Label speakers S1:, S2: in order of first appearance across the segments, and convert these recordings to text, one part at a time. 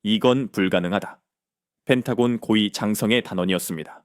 S1: 이건 불가능하다. 펜타곤 고위 장성의 단언이었습니다.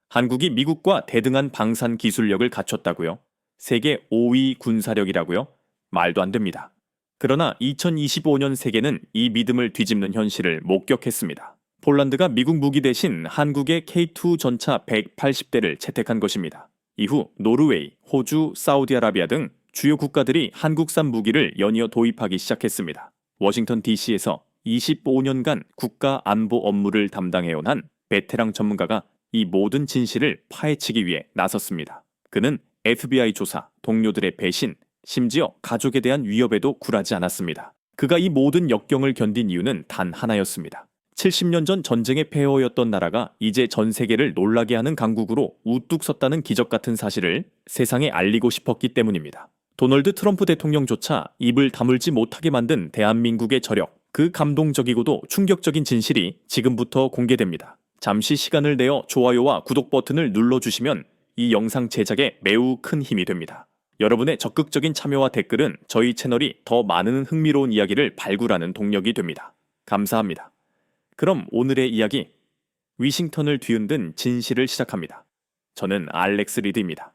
S1: 한국이 미국과 대등한 방산 기술력을 갖췄다고요? 세계 5위 군사력이라고요? 말도 안 됩니다. 그러나 2025년 세계는 이 믿음을 뒤집는 현실을 목격했습니다. 폴란드가 미국 무기 대신 한국의 K2 전차 180대를 채택한 것입니다. 이후 노르웨이, 호주, 사우디아라비아 등 주요 국가들이 한국산 무기를 연이어 도입하기 시작했습니다. 워싱턴 DC에서 25년간 국가 안보 업무를 담당해온 한 베테랑 전문가가 이 모든 진실을 파헤치기 위해 나섰습니다. 그는 FBI 조사, 동료들의 배신, 심지어 가족에 대한 위협에도 굴하지 않았습니다. 그가 이 모든 역경을 견딘 이유는 단 하나였습니다. 70년 전 전쟁의 폐허였던 나라가 이제 전 세계를 놀라게 하는 강국으로 우뚝 섰다는 기적 같은 사실을 세상에 알리고 싶었기 때문입니다. 도널드 트럼프 대통령조차 입을 다물지 못하게 만든 대한민국의 저력, 그 감동적이고도 충격적인 진실이 지금부터 공개됩니다. 잠시 시간을 내어 좋아요와 구독 버튼을 눌러주시면 이 영상 제작에 매우 큰 힘이 됩니다. 여러분의 적극적인 참여와 댓글은 저희 채널이 더 많은 흥미로운 이야기를 발굴하는 동력이 됩니다. 감사합니다. 그럼 오늘의 이야기, 위싱턴을 뒤흔든 진실을 시작합니다. 저는 알렉스 리드입니다.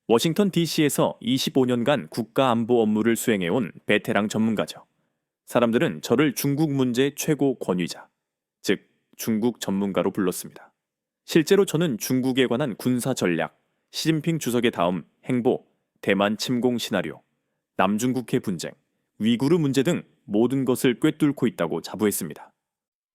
S1: 워싱턴 DC에서 25년간 국가안보 업무를 수행해온 베테랑 전문가죠. 사람들은 저를 중국 문제 최고 권위자, 즉 중국 전문가로 불렀습니다. 실제로 저는 중국에 관한 군사 전략, 시진핑 주석의 다음 행보, 대만 침공 시나리오, 남중국해 분쟁, 위구르 문제 등 모든 것을 꿰뚫고 있다고 자부했습니다.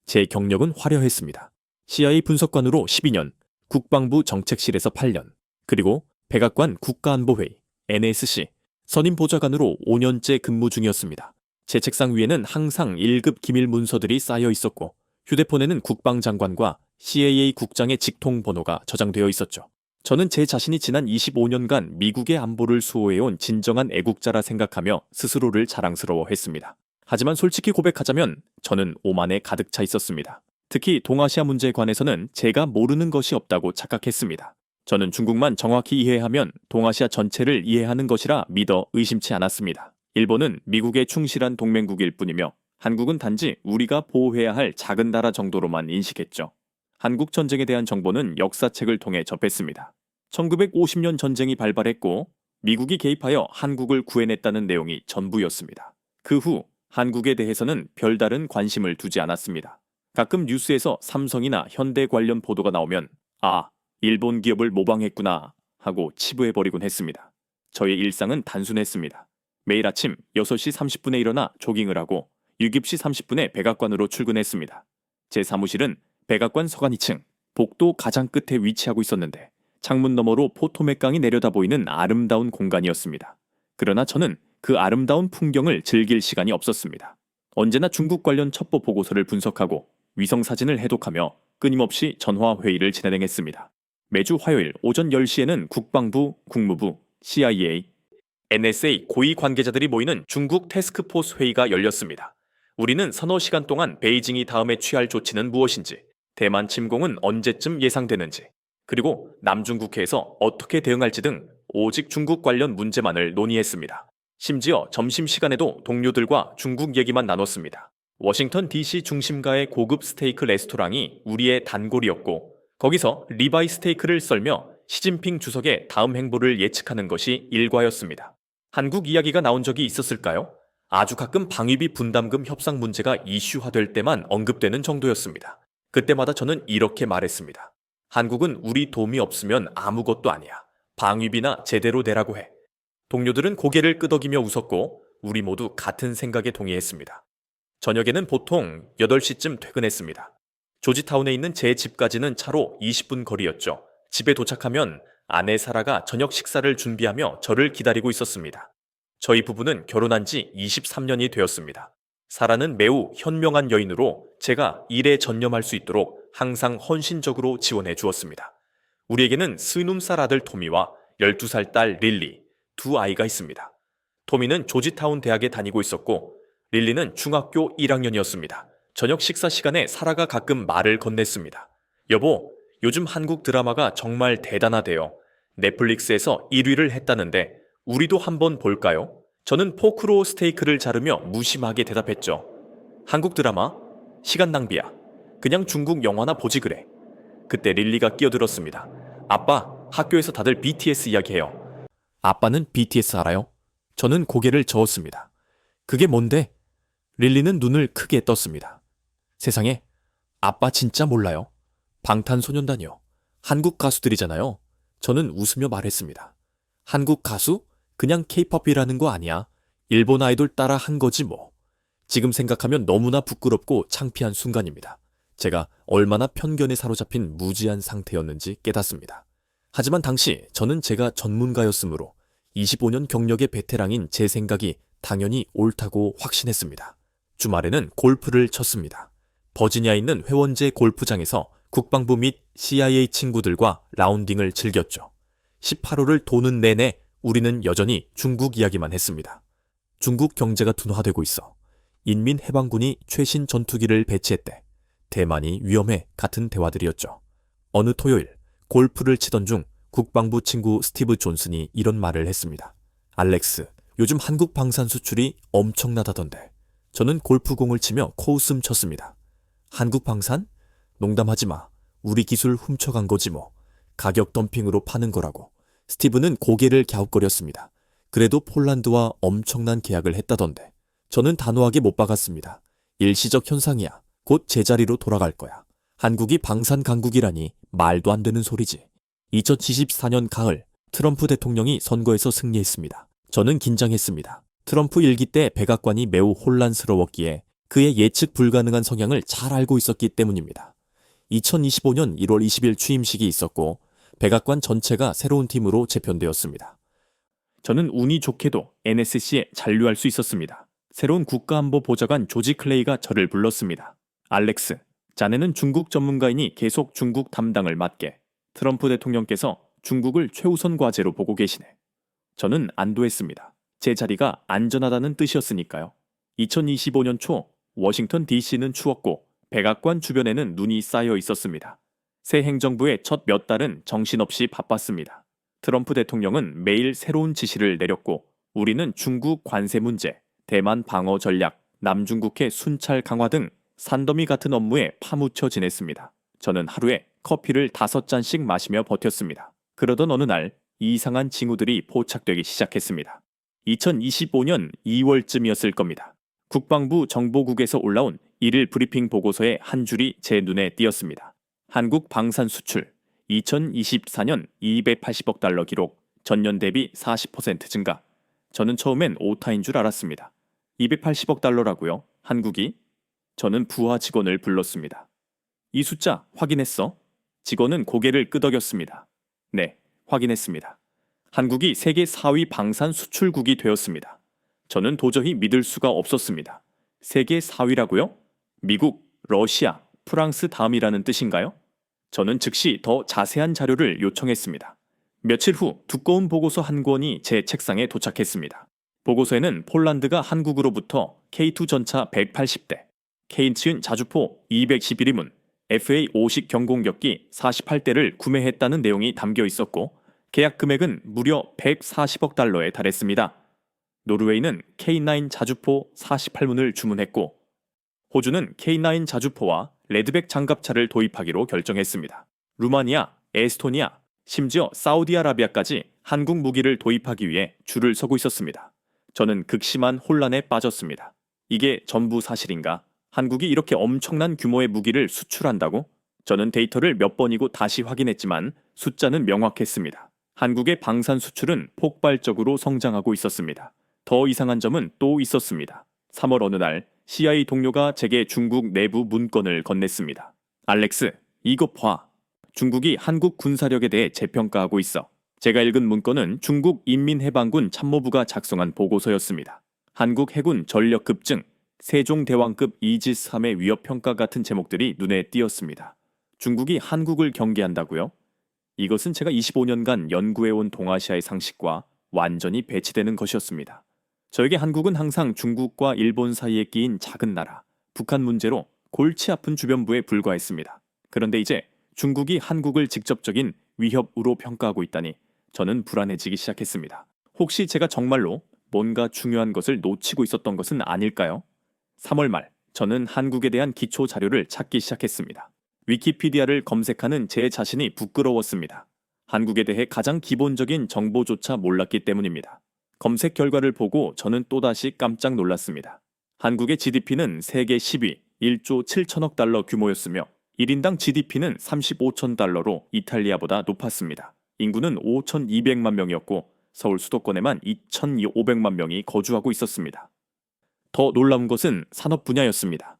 S1: 제 경력은 화려했습니다. CIA 분석관으로 12년, 국방부 정책실에서 8년, 그리고 백악관 국가안보회의, NSC, 선임 보좌관으로 5년째 근무 중이었습니다. 제 책상 위에는 항상 1급 기밀 문서들이 쌓여 있었고 휴대폰에는 국방장관과 CAA 국장의 직통 번호가 저장되어 있었죠. 저는 제 자신이 지난 25년간 미국의 안보를 수호해온 진정한 애국자라 생각하며 스스로를 자랑스러워했습니다. 하지만 솔직히 고백하자면 저는 오만에 가득 차 있었습니다. 특히 동아시아 문제에 관해서는 제가 모르는 것이 없다고 착각했습니다. 저는 중국만 정확히 이해하면 동아시아 전체를 이해하는 것이라 믿어 의심치 않았습니다. 일본은 미국의 충실한 동맹국일 뿐이며 한국은 단지 우리가 보호해야 할 작은 나라 정도로만 인식했죠. 한국 전쟁에 대한 정보는 역사책을 통해 접했습니다. 1950년 전쟁이 발발했고 미국이 개입하여 한국을 구해냈다는 내용이 전부였습니다. 그 후 한국에 대해서는 별다른 관심을 두지 않았습니다. 가끔 뉴스에서 삼성이나 현대 관련 보도가 나오면 일본 기업을 모방했구나 하고 치부해버리곤 했습니다. 저의 일상은 단순했습니다. 매일 아침 6시 30분에 일어나 조깅을 하고 6입시 30분에 백악관으로 출근했습니다. 제 사무실은 백악관 서간 2층, 복도 가장 끝에 위치하고 있었는데 창문 너머로 포토맥강이 내려다 보이는 아름다운 공간이었습니다. 그러나 저는 그 아름다운 풍경을 즐길 시간이 없었습니다. 언제나 중국 관련 첩보 보고서를 분석하고 위성사진을 해독하며 끊임없이 전화회의를 진행했습니다. 매주 화요일 오전 10시에는 국방부, 국무부, CIA, NSA 고위 관계자들이 모이는 중국 태스크포스 회의가 열렸습니다. 우리는 서너 시간 동안 베이징이 다음에 취할 조치는 무엇인지, 대만 침공은 언제쯤 예상되는지, 그리고 남중국해에서 어떻게 대응할지 등 오직 중국 관련 문제만을 논의했습니다. 심지어 점심시간에도 동료들과 중국 얘기만 나눴습니다. 워싱턴 DC 중심가의 고급 스테이크 레스토랑이 우리의 단골이었고 거기서 리바이 스테이크를 썰며 시진핑 주석의 다음 행보를 예측하는 것이 일과였습니다. 한국 이야기가 나온 적이 있었을까요? 아주 가끔 방위비 분담금 협상 문제가 이슈화될 때만 언급되는 정도였습니다. 그때마다 저는 이렇게 말했습니다. 한국은 우리 도움이 없으면 아무것도 아니야. 방위비나 제대로 내라고 해. 동료들은 고개를 끄덕이며 웃었고 우리 모두 같은 생각에 동의했습니다. 저녁에는 보통 8시쯤 퇴근했습니다. 조지타운에 있는 제 집까지는 차로 20분 거리였죠. 집에 도착하면 아내 사라가 저녁 식사를 준비하며 저를 기다리고 있었습니다. 저희 부부는 결혼한 지 23년이 되었습니다. 사라는 매우 현명한 여인으로 제가 일에 전념할 수 있도록 항상 헌신적으로 지원해 주었습니다. 우리에게는 스무살 아들 토미와 12살 딸 릴리, 두 아이가 있습니다. 토미는 조지타운 대학에 다니고 있었고 릴리는 중학교 1학년이었습니다. 저녁 식사 시간에 사라가 가끔 말을 건넸습니다. 여보, 요즘 한국 드라마가 정말 대단하대요. 넷플릭스에서 1위를 했다는데 우리도 한번 볼까요? 저는 포크로 스테이크를 자르며 무심하게 대답했죠. 한국 드라마? 시간 낭비야. 그냥 중국 영화나 보지 그래. 그때 릴리가 끼어들었습니다. 아빠, 학교에서 다들 BTS 이야기해요. 아빠는 BTS 알아요? 저는 고개를 저었습니다. 그게 뭔데? 릴리는 눈을 크게 떴습니다. 세상에, 아빠 진짜 몰라요. 방탄소년단이요. 한국 가수들이잖아요. 저는 웃으며 말했습니다. 한국 가수? 그냥 케이팝이라는 거 아니야. 일본 아이돌 따라 한 거지 뭐. 지금 생각하면 너무나 부끄럽고 창피한 순간입니다. 제가 얼마나 편견에 사로잡힌 무지한 상태였는지 깨닫습니다. 하지만 당시 저는 제가 전문가였으므로 25년 경력의 베테랑인 제 생각이 당연히 옳다고 확신했습니다. 주말에는 골프를 쳤습니다. 버지니아에 있는 회원제 골프장에서 국방부 및 CIA 친구들과 라운딩을 즐겼죠. 18홀을 도는 내내 우리는 여전히 중국 이야기만 했습니다. 중국 경제가 둔화되고 있어. 인민해방군이 최신 전투기를 배치했대. 대만이 위험해 같은 대화들이었죠. 어느 토요일 골프를 치던 중 국방부 친구 스티브 존슨이 이런 말을 했습니다. 알렉스, 요즘 한국 방산 수출이 엄청나다던데. 저는 골프공을 치며 코웃음 쳤습니다. 한국 방산? 농담하지 마. 우리 기술 훔쳐간 거지 뭐. 가격 덤핑으로 파는 거라고. 스티브는 고개를 갸웃거렸습니다. 그래도 폴란드와 엄청난 계약을 했다던데. 저는 단호하게 못 박았습니다. 일시적 현상이야. 곧 제자리로 돌아갈 거야. 한국이 방산 강국이라니 말도 안 되는 소리지. 2024년 가을 트럼프 대통령이 선거에서 승리했습니다. 저는 긴장했습니다. 트럼프 일기 때 백악관이 매우 혼란스러웠기에 그의 예측 불가능한 성향을 잘 알고 있었기 때문입니다. 2025년 1월 20일 취임식이 있었고 백악관 전체가 새로운 팀으로 재편되었습니다. 저는 운이 좋게도 NSC에 잔류할 수 있었습니다. 새로운 국가안보보좌관 조지 클레이가 저를 불렀습니다. 알렉스, 자네는 중국 전문가이니 계속 중국 담당을 맡게. 트럼프 대통령께서 중국을 최우선 과제로 보고 계시네. 저는 안도했습니다. 제 자리가 안전하다는 뜻이었으니까요. 2025년 초 워싱턴 DC는 추웠고 백악관 주변에는 눈이 쌓여 있었습니다. 새 행정부의 첫 몇 달은 정신없이 바빴습니다. 트럼프 대통령은 매일 새로운 지시를 내렸고 우리는 중국 관세 문제, 대만 방어 전략, 남중국해 순찰 강화 등 산더미 같은 업무에 파묻혀 지냈습니다. 저는 하루에 커피를 5잔씩 마시며 버텼습니다. 그러던 어느 날 이상한 징후들이 포착되기 시작했습니다. 2025년 2월쯤이었을 겁니다. 국방부 정보국에서 올라온 1일 브리핑 보고서의 한 줄이 제 눈에 띄었습니다. 한국 방산 수출 2024년 280억 달러 기록, 전년 대비 40% 증가. 저는 처음엔 오타인 줄 알았습니다. 280억 달러라고요? 한국이? 저는 부하 직원을 불렀습니다. 이 숫자 확인했어? 직원은 고개를 끄덕였습니다. 네, 확인했습니다. 한국이 세계 4위 방산 수출국이 되었습니다. 저는 도저히 믿을 수가 없었습니다. 세계 4위라고요? 미국, 러시아, 프랑스 다음이라는 뜻인가요? 저는 즉시 더 자세한 자료를 요청했습니다. 며칠 후 두꺼운 보고서 한 권이 제 책상에 도착했습니다. 보고서에는 폴란드가 한국으로부터 K2 전차 180대, K-인 자주포 211문, FA-50 경공격기 48대를 구매했다는 내용이 담겨 있었고 계약 금액은 무려 140억 달러에 달했습니다. 노르웨이는 K9 자주포 48문을 주문했고 호주는 K9 자주포와 레드백 장갑차를 도입하기로 결정했습니다. 루마니아, 에스토니아, 심지어 사우디아라비아까지 한국 무기를 도입하기 위해 줄을 서고 있었습니다. 저는 극심한 혼란에 빠졌습니다. 이게 전부 사실인가? 한국이 이렇게 엄청난 규모의 무기를 수출한다고? 저는 데이터를 몇 번이고 다시 확인했지만 숫자는 명확했습니다. 한국의 방산 수출은 폭발적으로 성장하고 있었습니다. 더 이상한 점은 또 있었습니다. 3월 어느 날 CIA 동료가 제게 중국 내부 문건을 건넸습니다. 알렉스, 이것 봐. 중국이 한국 군사력에 대해 재평가하고 있어. 제가 읽은 문건은 중국 인민해방군 참모부가 작성한 보고서였습니다. 한국 해군 전력 급증, 세종대왕급 이지스-3의 위협평가 같은 제목들이 눈에 띄었습니다. 중국이 한국을 경계한다고요? 이것은 제가 25년간 연구해온 동아시아의 상식과 완전히 배치되는 것이었습니다. 저에게 한국은 항상 중국과 일본 사이에 끼인 작은 나라, 북한 문제로 골치 아픈 주변부에 불과했습니다. 그런데 이제 중국이 한국을 직접적인 위협으로 평가하고 있다니 저는 불안해지기 시작했습니다. 혹시 제가 정말로 뭔가 중요한 것을 놓치고 있었던 것은 아닐까요? 3월 말 저는 한국에 대한 기초 자료를 찾기 시작했습니다. 위키피디아를 검색하는 제 자신이 부끄러웠습니다. 한국에 대해 가장 기본적인 정보조차 몰랐기 때문입니다. 검색 결과를 보고 저는 또다시 깜짝 놀랐습니다. 한국의 GDP는 세계 10위, 1조 7천억 달러 규모였으며 1인당 GDP는 35천 달러로 이탈리아보다 높았습니다. 인구는 5,200만 명이었고 서울 수도권에만 2,500만 명이 거주하고 있었습니다. 더 놀라운 것은 산업 분야였습니다.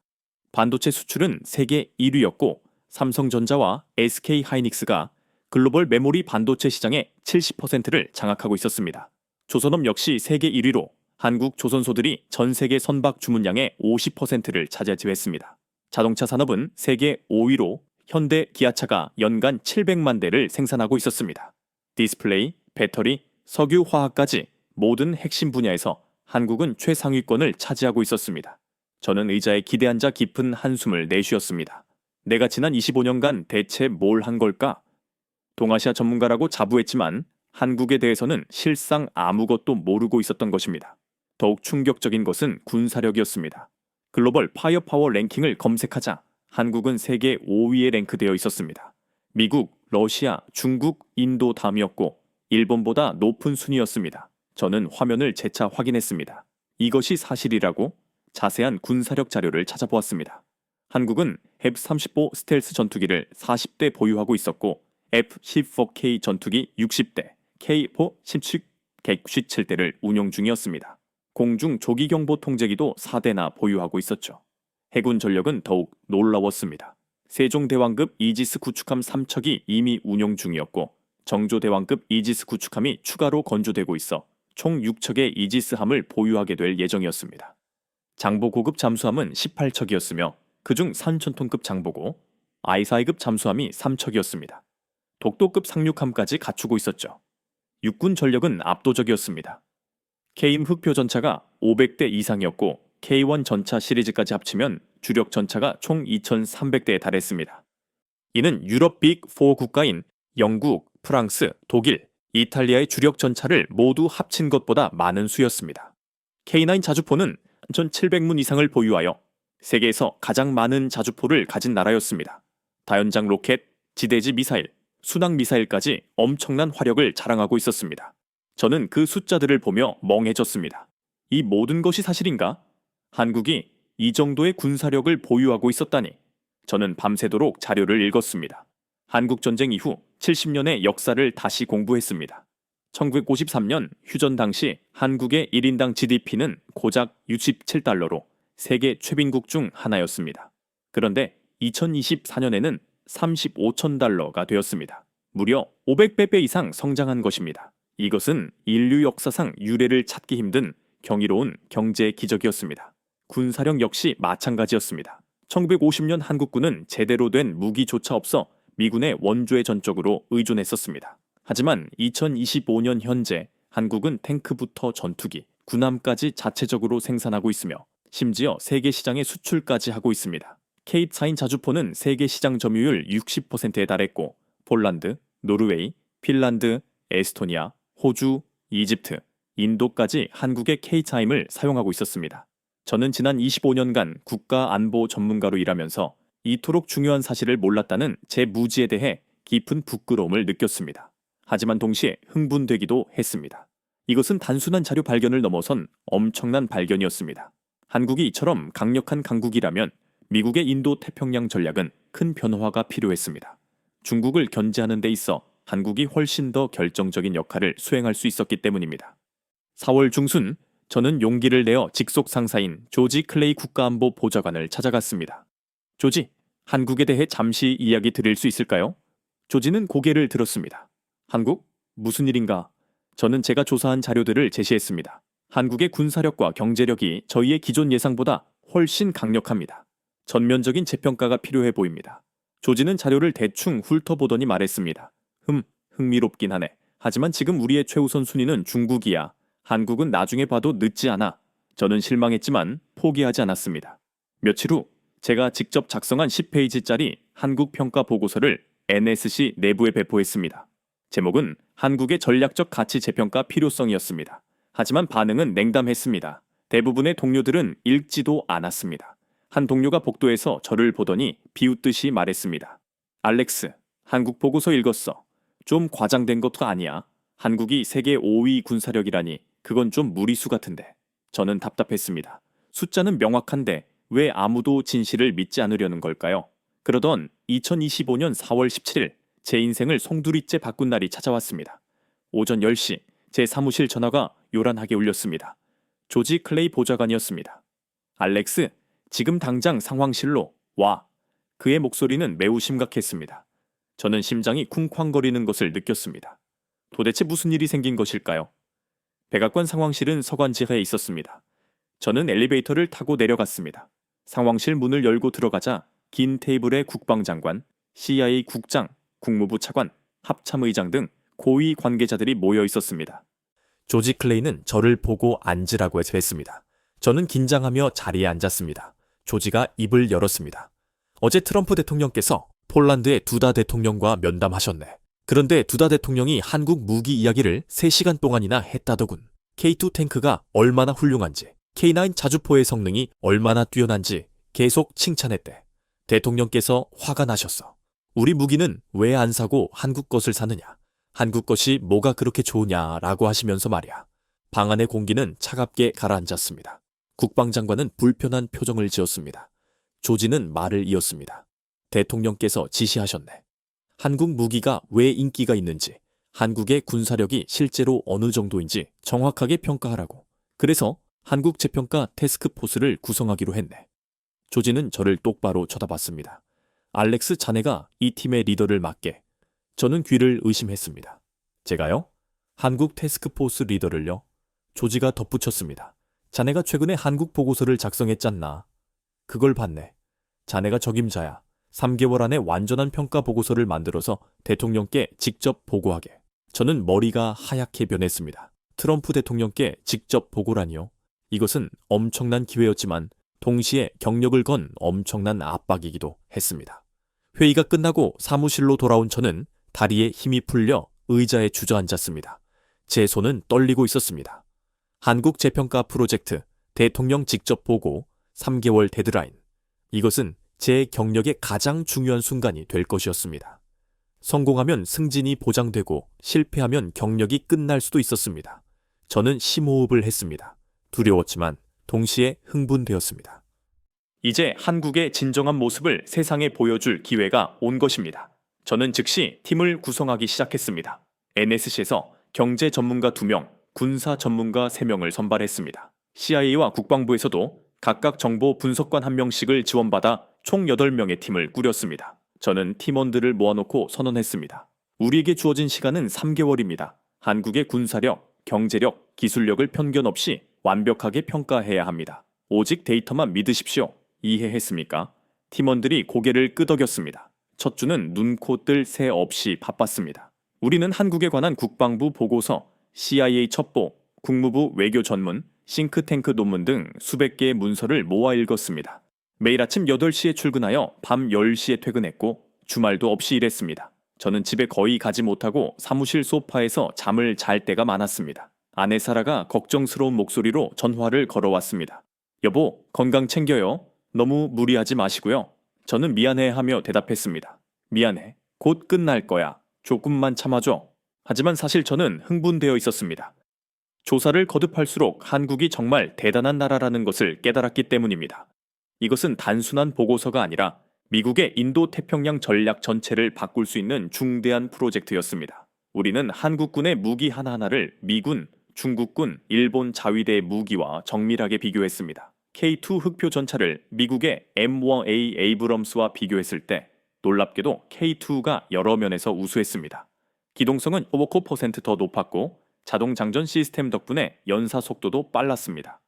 S1: 반도체 수출은 세계 1위였고 삼성전자와 SK하이닉스가 글로벌 메모리 반도체 시장의 70%를 장악하고 있었습니다. 조선업 역시 세계 1위로 한국 조선소들이 전 세계 선박 주문량의 50%를 차지했습니다. 자동차 산업은 세계 5위로 현대 기아차가 연간 700만 대를 생산하고 있었습니다. 디스플레이, 배터리, 석유, 화학까지 모든 핵심 분야에서 한국은 최상위권을 차지하고 있었습니다. 저는 의자에 기대앉아 깊은 한숨을 내쉬었습니다. 내가 지난 25년간 대체 뭘 한 걸까? 동아시아 전문가라고 자부했지만 한국에 대해서는 실상 아무것도 모르고 있었던 것입니다. 더욱 충격적인 것은 군사력이었습니다. 글로벌 파이어파워 랭킹을 검색하자 한국은 세계 5위에 랭크되어 있었습니다. 미국, 러시아, 중국, 인도 다음이었고 일본보다 높은 순위였습니다. 저는 화면을 재차 확인했습니다. 이것이 사실이라고? 자세한 군사력 자료를 찾아보았습니다. 한국은 F-35 스텔스 전투기를 40대 보유하고 있었고 F-14K 전투기 60대, K-4 157대를 운용 중이었습니다. 공중 조기경보 통제기도 4대나 보유하고 있었죠. 해군 전력은 더욱 놀라웠습니다. 세종대왕급 이지스 구축함 3척이 이미 운용 중이었고 정조대왕급 이지스 구축함이 추가로 건조되고 있어 총 6척의 이지스함을 보유하게 될 예정이었습니다. 장보 고급 잠수함은 18척이었으며 그중 산천톤급 장보고 아이사이급 잠수함이 3척이었습니다. 독도급 상륙함까지 갖추고 있었죠. 육군 전력은 압도적이었습니다. K임 흑표 전차가 500대 이상이었고 K1 전차 시리즈까지 합치면 주력 전차가 총 2,300대에 달했습니다. 이는 유럽 빅4 국가인 영국, 프랑스, 독일, 이탈리아의 주력 전차를 모두 합친 것보다 많은 수였습니다. K9 자주포는 1,700문 이상을 보유하여 세계에서 가장 많은 자주포를 가진 나라였습니다. 다연장 로켓, 지대지 미사일, 순항 미사일까지 엄청난 화력을 자랑하고 있었습니다. 저는 그 숫자들을 보며 멍해졌습니다. 이 모든 것이 사실인가? 한국이 이 정도의 군사력을 보유하고 있었다니. 저는 밤새도록 자료를 읽었습니다. 한국전쟁 이후 70년의 역사를 다시 공부했습니다. 1953년 휴전 당시 한국의 1인당 GDP는 고작 67달러로 세계 최빈국 중 하나였습니다. 그런데 2024년에는 35천 달러가 되었습니다. 무려 500배 이상 성장한 것입니다. 이것은 인류 역사상 유례를 찾기 힘든 경이로운 경제 기적이었습니다. 군사력 역시 마찬가지였습니다. 1950년 한국군은 제대로 된 무기조차 없어 미군의 원조에 전적으로 의존했었습니다. 하지만 2025년 현재 한국은 탱크부터 전투기, 군함까지 자체적으로 생산하고 있으며 심지어 세계 시장에 수출까지 하고 있습니다. K9 자주포는 세계 시장 점유율 60%에 달했고 폴란드, 노르웨이, 핀란드, 에스토니아, 호주, 이집트, 인도까지 한국의 K9을 사용하고 있었습니다. 저는 지난 25년간 국가안보 전문가로 일하면서 이토록 중요한 사실을 몰랐다는 제 무지에 대해 깊은 부끄러움을 느꼈습니다. 하지만 동시에 흥분되기도 했습니다. 이것은 단순한 자료 발견을 넘어선 엄청난 발견이었습니다. 한국이 이처럼 강력한 강국이라면 미국의 인도 태평양 전략은 큰 변화가 필요했습니다. 중국을 견제하는 데 있어 한국이 훨씬 더 결정적인 역할을 수행할 수 있었기 때문입니다. 4월 중순 저는 용기를 내어 직속 상사인 조지 클레이 국가안보 보좌관을 찾아갔습니다. 조지, 한국에 대해 잠시 이야기 드릴 수 있을까요? 조지는 고개를 들었습니다. 한국? 무슨 일인가? 저는 제가 조사한 자료들을 제시했습니다. 한국의 군사력과 경제력이 저희의 기존 예상보다 훨씬 강력합니다. 전면적인 재평가가 필요해 보입니다. 조지는 자료를 대충 훑어보더니 말했습니다. 흥미롭긴 하네. 하지만 지금 우리의 최우선 순위는 중국이야. 한국은 나중에 봐도 늦지 않아. 저는 실망했지만 포기하지 않았습니다. 며칠 후 제가 직접 작성한 10페이지짜리 한국 평가 보고서를 NSC 내부에 배포했습니다. 제목은 한국의 전략적 가치 재평가 필요성이었습니다. 하지만 반응은 냉담했습니다. 대부분의 동료들은 읽지도 않았습니다. 한 동료가 복도에서 저를 보더니 비웃듯이 말했습니다. 알렉스, 한국 보고서 읽었어. 좀 과장된 것도 아니야. 한국이 세계 5위 군사력이라니 그건 좀 무리수 같은데. 저는 답답했습니다. 숫자는 명확한데 왜 아무도 진실을 믿지 않으려는 걸까요? 그러던 2025년 4월 17일 제 인생을 송두리째 바꾼 날이 찾아왔습니다. 오전 10시 제 사무실 전화가 요란하게 울렸습니다. 조지 클레이 보좌관이었습니다. 알렉스, 지금 당장 상황실로 와. 그의 목소리는 매우 심각했습니다. 저는 심장이 쿵쾅거리는 것을 느꼈습니다. 도대체 무슨 일이 생긴 것일까요? 백악관 상황실은 서관지하에 있었습니다. 저는 엘리베이터를 타고 내려갔습니다. 상황실 문을 열고 들어가자 긴 테이블에 국방장관, CIA 국장, 국무부 차관, 합참의장 등 고위 관계자들이 모여 있었습니다. 조지 클레이는 저를 보고 앉으라고 해서 했습니다. 저는 긴장하며 자리에 앉았습니다. 조지가 입을 열었습니다. 어제 트럼프 대통령께서 폴란드의 두다 대통령과 면담하셨네. 그런데 두다 대통령이 한국 무기 이야기를 3시간 동안이나 했다더군. K2 탱크가 얼마나 훌륭한지, K9 자주포의 성능이 얼마나 뛰어난지 계속 칭찬했대. 대통령께서 화가 나셨어. 우리 무기는 왜 안 사고 한국 것을 사느냐? 한국 것이 뭐가 그렇게 좋으냐라고 하시면서 말이야. 방 안의 공기는 차갑게 가라앉았습니다. 국방장관은 불편한 표정을 지었습니다. 조지는 말을 이었습니다. 대통령께서 지시하셨네. 한국 무기가 왜 인기가 있는지, 한국의 군사력이 실제로 어느 정도인지 정확하게 평가하라고. 그래서 한국 재평가 태스크포스를 구성하기로 했네. 조지는 저를 똑바로 쳐다봤습니다. 알렉스, 자네가 이 팀의 리더를 맡게. 저는 귀를 의심했습니다. 제가요? 한국 태스크포스 리더를요? 조지가 덧붙였습니다. 자네가 최근에 한국 보고서를 작성했잖나. 그걸 봤네. 자네가 적임자야. 3개월 안에 완전한 평가 보고서를 만들어서 대통령께 직접 보고하게. 저는 머리가 하얗게 변했습니다. 트럼프 대통령께 직접 보고라니요. 이것은 엄청난 기회였지만 동시에 경력을 건 엄청난 압박이기도 했습니다. 회의가 끝나고 사무실로 돌아온 저는 다리에 힘이 풀려 의자에 주저앉았습니다. 제 손은 떨리고 있었습니다. 한국 재평가 프로젝트, 대통령 직접 보고, 3개월 데드라인. 이것은 제 경력의 가장 중요한 순간이 될 것이었습니다. 성공하면 승진이 보장되고 실패하면 경력이 끝날 수도 있었습니다. 저는 심호흡을 했습니다. 두려웠지만 동시에 흥분되었습니다. 이제 한국의 진정한 모습을 세상에 보여줄 기회가 온 것입니다. 저는 즉시 팀을 구성하기 시작했습니다. NSC에서 경제 전문가 2명, 군사 전문가 3명을 선발했습니다. CIA와 국방부에서도 각각 정보 분석관 1명씩을 지원받아 총 8명의 팀을 꾸렸습니다. 저는 팀원들을 모아놓고 선언했습니다. 우리에게 주어진 시간은 3개월입니다. 한국의 군사력, 경제력, 기술력을 편견 없이 완벽하게 평가해야 합니다. 오직 데이터만 믿으십시오. 이해했습니까? 팀원들이 고개를 끄덕였습니다. 첫 주는 눈코 뜰 새 없이 바빴습니다. 우리는 한국에 관한 국방부 보고서, CIA 첩보, 국무부 외교 전문, 싱크탱크 논문 등 수백 개의 문서를 모아 읽었습니다. 매일 아침 8시에 출근하여 밤 10시에 퇴근했고 주말도 없이 일했습니다. 저는 집에 거의 가지 못하고 사무실 소파에서 잠을 잘 때가 많았습니다. 아내 사라가 걱정스러운 목소리로 전화를 걸어왔습니다. 여보, 건강 챙겨요. 너무 무리하지 마시고요. 저는 미안해하며 대답했습니다. 미안해. 곧 끝날 거야. 조금만 참아줘. 하지만 사실 저는 흥분되어 있었습니다. 조사를 거듭할수록 한국이 정말 대단한 나라라는 것을 깨달았기 때문입니다. 이것은 단순한 보고서가 아니라 미국의 인도-태평양 전략 전체를 바꿀 수 있는 중대한 프로젝트였습니다. 우리는 한국군의 무기 하나하나를 미군, 중국군, 일본 자위대의 무기와 정밀하게 비교했습니다. K2 흑표 전차를 미국의 M1A 에이브럼스와 비교했을 때 놀랍게도 K2가 여러 면에서 우수했습니다. 기동성은 오버코 % 더 높았고 자동 장전 시스템 덕분에 연사 속도도 빨랐습니다.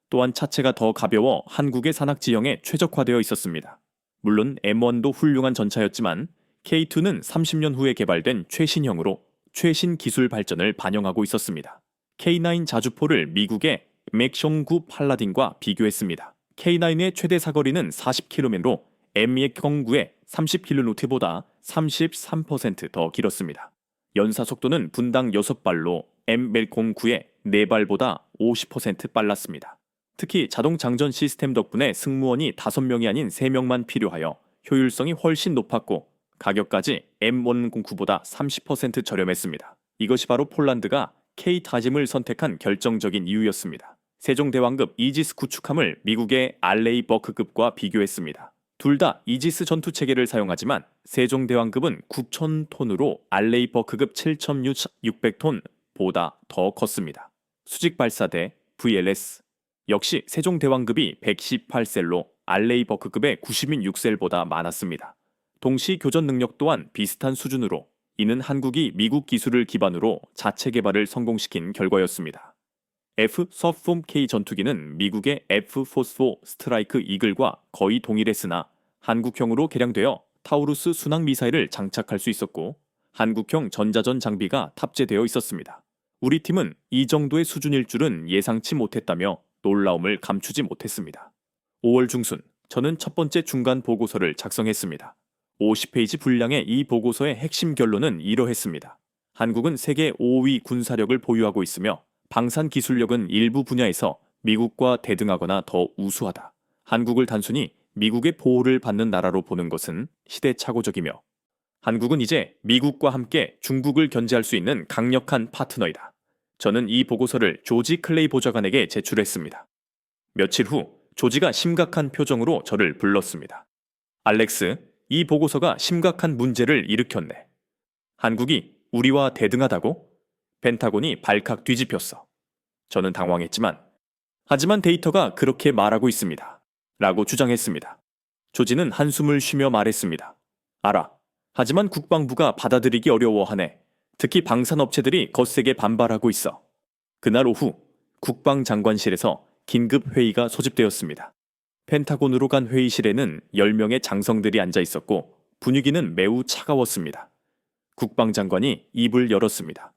S1: 또한 차체가 더 가벼워 한국의 산악 지형에 최적화되어 있었습니다. 물론 M1도 훌륭한 전차였지만 K2는 30년 후에 개발된 최신형으로 최신 기술 발전을 반영하고 있었습니다. K9 자주포를 미국의 맥숑9 팔라딘과 비교했습니다. K9의 최대 사거리는 40km로 M209의 30km보다 33% 더 길었습니다. 연사 속도는 분당 6발로 M109의 4발보다 50% 빨랐습니다. 특히 자동 장전 시스템 덕분에 승무원이 5명이 아닌 3명만 필요하여 효율성이 훨씬 높았고 가격까지 M109보다 30% 저렴했습니다. 이것이 바로 폴란드가 K-타짐을 선택한 결정적인 이유였습니다. 세종대왕급 이지스 구축함을 미국의 알레이버크급과 비교했습니다. 둘 다 이지스 전투체계를 사용하지만 세종대왕급은 9,000톤으로 알레이버크급 7,600톤보다 더 컸습니다. 수직발사대 VLS 역시 세종대왕급이 118셀로 알레이버크급의 96셀보다 많았습니다. 동시 교전 능력 또한 비슷한 수준으로 이는 한국이 미국 기술을 기반으로 자체 개발을 성공시킨 결과였습니다. F-서폼-K 전투기는 미국의 F-포스포 스트라이크 이글과 거의 동일했으나 한국형으로 개량되어 타우루스 순항 미사일을 장착할 수 있었고 한국형 전자전 장비가 탑재되어 있었습니다. 우리 팀은 이 정도의 수준일 줄은 예상치 못했다며 놀라움을 감추지 못했습니다. 5월 중순, 저는 첫 번째 중간 보고서를 작성했습니다. 50페이지 분량의 이 보고서의 핵심 결론은 이러했습니다. 한국은 세계 5위 군사력을 보유하고 있으며 방산 기술력은 일부 분야에서 미국과 대등하거나 더 우수하다. 한국을 단순히 미국의 보호를 받는 나라로 보는 것은 시대착오적이며 한국은 이제 미국과 함께 중국을 견제할 수 있는 강력한 파트너이다. 저는 이 보고서를 조지 클레이 보좌관에게 제출했습니다. 며칠 후 조지가 심각한 표정으로 저를 불렀습니다. 알렉스, 이 보고서가 심각한 문제를 일으켰네. 한국이 우리와 대등하다고? 펜타곤이 발칵 뒤집혔어. 저는 당황했지만 하지만 데이터가 그렇게 말하고 있습니다. 라고 주장했습니다. 조지는 한숨을 쉬며 말했습니다. 알아. 하지만 국방부가 받아들이기 어려워하네. 특히 방산업체들이 거세게 반발하고 있어. 그날 오후 국방장관실에서 긴급 회의가 소집되었습니다. 펜타곤으로 간 회의실에는 10명의 장성들이 앉아 있었고 분위기는 매우 차가웠습니다. 국방장관이 입을 열었습니다.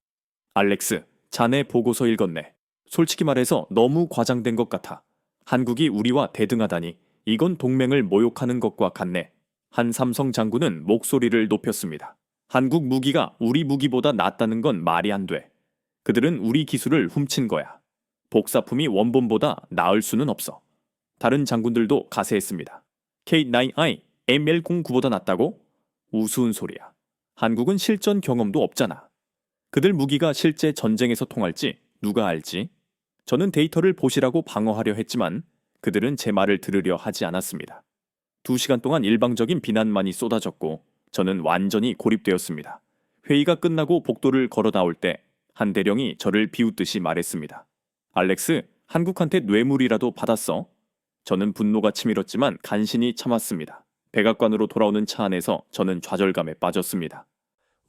S1: 알렉스, 자네 보고서 읽었네. 솔직히 말해서 너무 과장된 것 같아. 한국이 우리와 대등하다니 이건 동맹을 모욕하는 것과 같네. 한 삼성 장군은 목소리를 높였습니다. 한국 무기가 우리 무기보다 낫다는 건 말이 안 돼. 그들은 우리 기술을 훔친 거야. 복사품이 원본보다 나을 수는 없어. 다른 장군들도 가세했습니다. K9I, ML09보다 낫다고? 우스운 소리야. 한국은 실전 경험도 없잖아. 그들 무기가 실제 전쟁에서 통할지 누가 알지? 저는 데이터를 보시라고 방어하려 했지만 그들은 제 말을 들으려 하지 않았습니다. 2시간 동안 일방적인 비난만이 쏟아졌고 저는 완전히 고립되었습니다. 회의가 끝나고 복도를 걸어 나올 때 한 대령이 저를 비웃듯이 말했습니다. 알렉스, 한국한테 뇌물이라도 받았어? 저는 분노가 치밀었지만 간신히 참았습니다. 백악관으로 돌아오는 차 안에서 저는 좌절감에 빠졌습니다.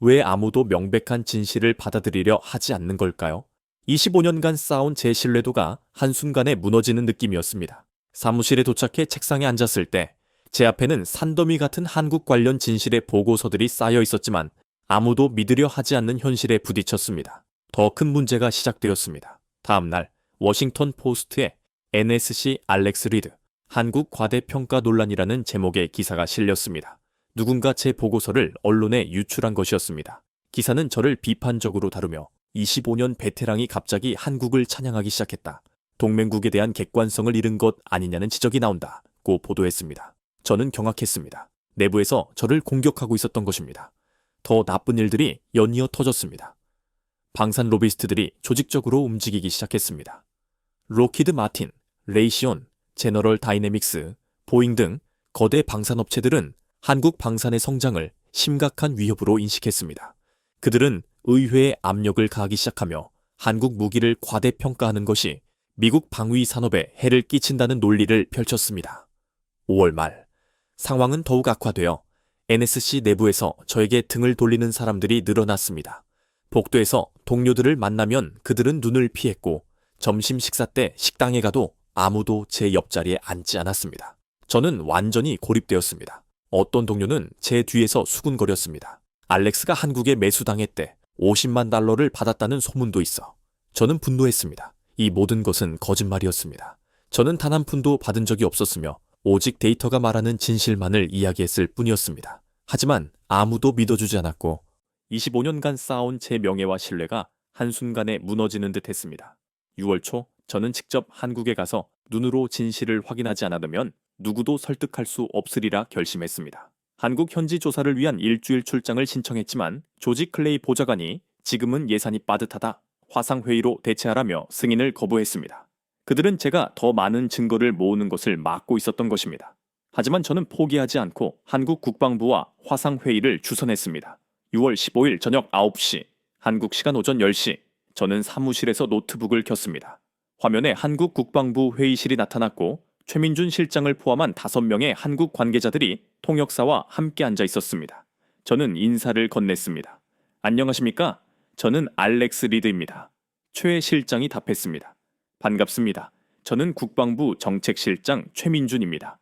S1: 왜 아무도 명백한 진실을 받아들이려 하지 않는 걸까요? 25년간 쌓아온 제 신뢰도가 한순간에 무너지는 느낌이었습니다. 사무실에 도착해 책상에 앉았을 때 제 앞에는 산더미 같은 한국 관련 진실의 보고서들이 쌓여 있었지만 아무도 믿으려 하지 않는 현실에 부딪혔습니다. 더 큰 문제가 시작되었습니다. 다음 날 워싱턴 포스트에 NSC 알렉스 리드, 한국 과대평가 논란이라는 제목의 기사가 실렸습니다. 누군가 제 보고서를 언론에 유출한 것이었습니다. 기사는 저를 비판적으로 다루며 25년 베테랑이 갑자기 한국을 찬양하기 시작했다. 동맹국에 대한 객관성을 잃은 것 아니냐는 지적이 나온다고 보도했습니다. 저는 경악했습니다. 내부에서 저를 공격하고 있었던 것입니다. 더 나쁜 일들이 연이어 터졌습니다. 방산 로비스트들이 조직적으로 움직이기 시작했습니다. 로키드 마틴, 레이시온, 제너럴 다이내믹스, 보잉 등 거대 방산업체들은 한국 방산의 성장을 심각한 위협으로 인식했습니다. 그들은 의회에 압력을 가하기 시작하며 한국 무기를 과대평가하는 것이 미국 방위 산업에 해를 끼친다는 논리를 펼쳤습니다. 5월 말, 상황은 더욱 악화되어 NSC 내부에서 저에게 등을 돌리는 사람들이 늘어났습니다. 복도에서 동료들을 만나면 그들은 눈을 피했고 점심 식사 때 식당에 가도 아무도 제 옆자리에 앉지 않았습니다. 저는 완전히 고립되었습니다. 어떤 동료는 제 뒤에서 수군거렸습니다. 알렉스가 한국에 매수당했대. 50만 달러를 받았다는 소문도 있어. 저는 분노했습니다. 이 모든 것은 거짓말이었습니다. 저는 단 한 푼도 받은 적이 없었으며 오직 데이터가 말하는 진실만을 이야기했을 뿐이었습니다. 하지만 아무도 믿어주지 않았고 25년간 쌓아온 제 명예와 신뢰가 한순간에 무너지는 듯 했습니다. 6월 초 저는 직접 한국에 가서 눈으로 진실을 확인하지 않으면 누구도 설득할 수 없으리라 결심했습니다. 한국 현지 조사를 위한 일주일 출장을 신청했지만 조지 클레이 보좌관이 지금은 예산이 빠듯하다, 화상회의로 대체하라며 승인을 거부했습니다. 그들은 제가 더 많은 증거를 모으는 것을 막고 있었던 것입니다. 하지만 저는 포기하지 않고 한국 국방부와 화상회의를 주선했습니다. 6월 15일 저녁 9시, 한국 시간 오전 10시, 저는 사무실에서 노트북을 켰습니다. 화면에 한국 국방부 회의실이 나타났고 최민준 실장을 포함한 5명의 한국 관계자들이 통역사와 함께 앉아 있었습니다. 저는 인사를 건넸습니다. 안녕하십니까? 저는 알렉스 리드입니다. 최 실장이 답했습니다. 반갑습니다. 저는 국방부 정책실장 최민준입니다.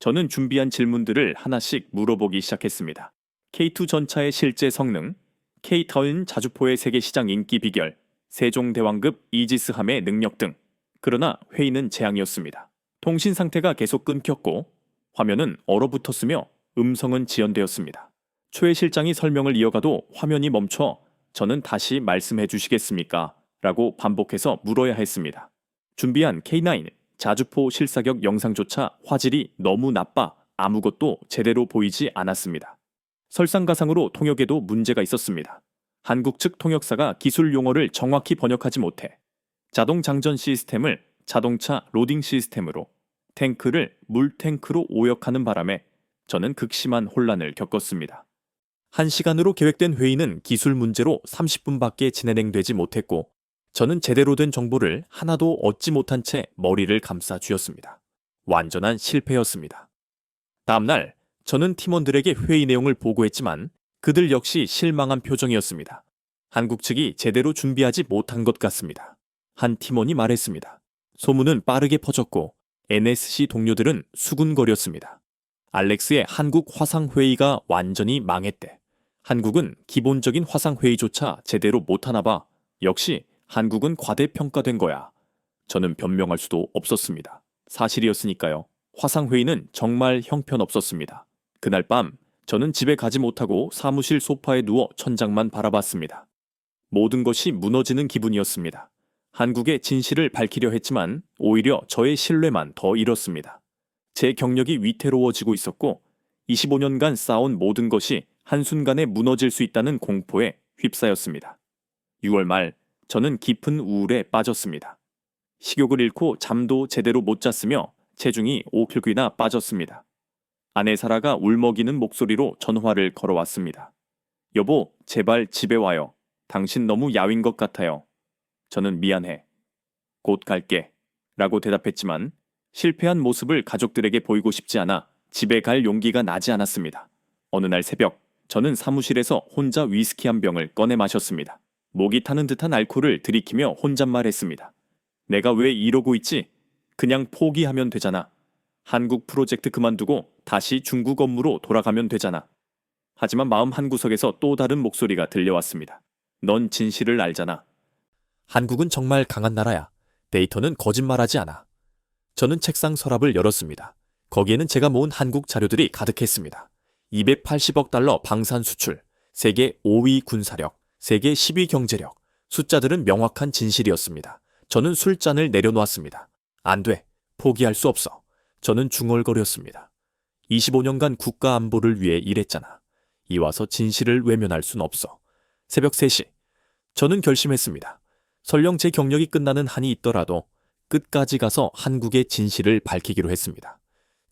S1: 저는 준비한 질문들을 하나씩 물어보기 시작했습니다. K2 전차의 실제 성능, K타운 자주포의 세계시장 인기 비결, 세종대왕급 이지스함의 능력 등. 그러나 회의는 재앙이었습니다. 통신 상태가 계속 끊겼고 화면은 얼어붙었으며 음성은 지연되었습니다. 최 실장이 설명을 이어가도 화면이 멈춰 저는 다시 말씀해 주시겠습니까? 라고 반복해서 물어야 했습니다. 준비한 K9 자주포 실사격 영상조차 화질이 너무 나빠 아무것도 제대로 보이지 않았습니다. 설상가상으로 통역에도 문제가 있었습니다. 한국 측 통역사가 기술 용어를 정확히 번역하지 못해 자동 장전 시스템을 자동차 로딩 시스템으로, 탱크를 물탱크로 오역하는 바람에 저는 극심한 혼란을 겪었습니다. 1시간으로 계획된 회의는 기술 문제로 30분밖에 진행되지 못했고 저는 제대로 된 정보를 하나도 얻지 못한 채 머리를 감싸 쥐었습니다. 완전한 실패였습니다. 다음날 저는 팀원들에게 회의 내용을 보고했지만 그들 역시 실망한 표정이었습니다. 한국 측이 제대로 준비하지 못한 것 같습니다. 한 팀원이 말했습니다. 소문은 빠르게 퍼졌고 NSC 동료들은 수군거렸습니다. 알렉스의 한국 화상회의가 완전히 망했대. 한국은 기본적인 화상회의조차 제대로 못하나 봐. 역시 한국은 과대평가된 거야. 저는 변명할 수도 없었습니다. 사실이었으니까요. 화상회의는 정말 형편없었습니다. 그날 밤 저는 집에 가지 못하고 사무실 소파에 누워 천장만 바라봤습니다. 모든 것이 무너지는 기분이었습니다. 한국의 진실을 밝히려 했지만 오히려 저의 신뢰만 더 잃었습니다. 제 경력이 위태로워지고 있었고 25년간 쌓아온 모든 것이 한순간에 무너질 수 있다는 공포에 휩싸였습니다. 6월 말 저는 깊은 우울에 빠졌습니다. 식욕을 잃고 잠도 제대로 못 잤으며 체중이 5kg나 빠졌습니다. 아내 사라가 울먹이는 목소리로 전화를 걸어왔습니다. 여보, 제발 집에 와요. 당신 너무 야윈 것 같아요. 저는 미안해. 곧 갈게. 라고 대답했지만 실패한 모습을 가족들에게 보이고 싶지 않아 집에 갈 용기가 나지 않았습니다. 어느 날 새벽 저는 사무실에서 혼자 위스키 한 병을 꺼내 마셨습니다. 목이 타는 듯한 알코올을 들이키며 혼잣말했습니다. 내가 왜 이러고 있지? 그냥 포기하면 되잖아. 한국 프로젝트 그만두고 다시 중국 업무로 돌아가면 되잖아. 하지만 마음 한구석에서 또 다른 목소리가 들려왔습니다. 넌 진실을 알잖아. 한국은 정말 강한 나라야. 데이터는 거짓말하지 않아. 저는 책상 서랍을 열었습니다. 거기에는 제가 모은 한국 자료들이 가득했습니다. 280억 달러 방산 수출, 세계 5위 군사력, 세계 10위 경제력, 숫자들은 명확한 진실이었습니다. 저는 술잔을 내려놓았습니다. 안 돼. 포기할 수 없어. 저는 중얼거렸습니다. 25년간 국가 안보를 위해 일했잖아. 이와서 진실을 외면할 순 없어. 새벽 3시. 저는 결심했습니다. 설령 제 경력이 끝나는 한이 있더라도 끝까지 가서 한국의 진실을 밝히기로 했습니다.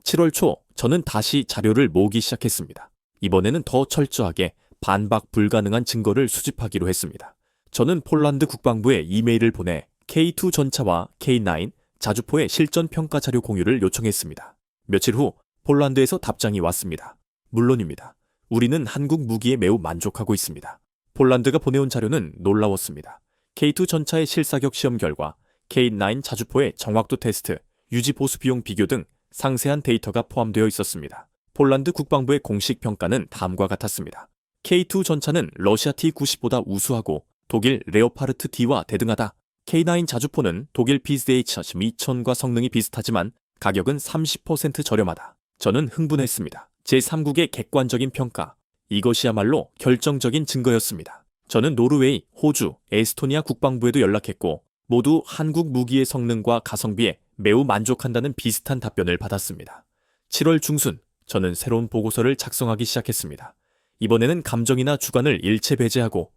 S1: 7월 초 저는 다시 자료를 모으기 시작했습니다. 이번에는 더 철저하게 반박 불가능한 증거를 수집하기로 했습니다. 저는 폴란드 국방부에 이메일을 보내 K2 전차와 K9 자주포의 실전 평가 자료 공유를 요청했습니다. 며칠 후 폴란드에서 답장이 왔습니다. 물론입니다. 우리는 한국 무기에 매우 만족하고 있습니다. 폴란드가 보내온 자료는 놀라웠습니다. K2 전차의 실사격 시험 결과, K9 자주포의 정확도 테스트, 유지 보수 비용 비교 등 상세한 데이터가 포함되어 있었습니다. 폴란드 국방부의 공식 평가는 다음과 같았습니다. K2 전차는 러시아 T-90보다 우수하고 독일 레오파르트 D와 대등하다. K9 자주포는 독일 PZH-2000과 성능이 비슷하지만 가격은 30% 저렴하다. 저는 흥분했습니다. 제3국의 객관적인 평가, 이것이야말로 결정적인 증거였습니다. 저는 노르웨이, 호주, 에스토니아 국방부에도 연락했고 모두 한국 무기의 성능과 가성비에 매우 만족한다는 비슷한 답변을 받았습니다. 7월 중순, 저는 새로운 보고서를 작성하기 시작했습니다. 이번에는 감정이나 주관을 일체 배제하고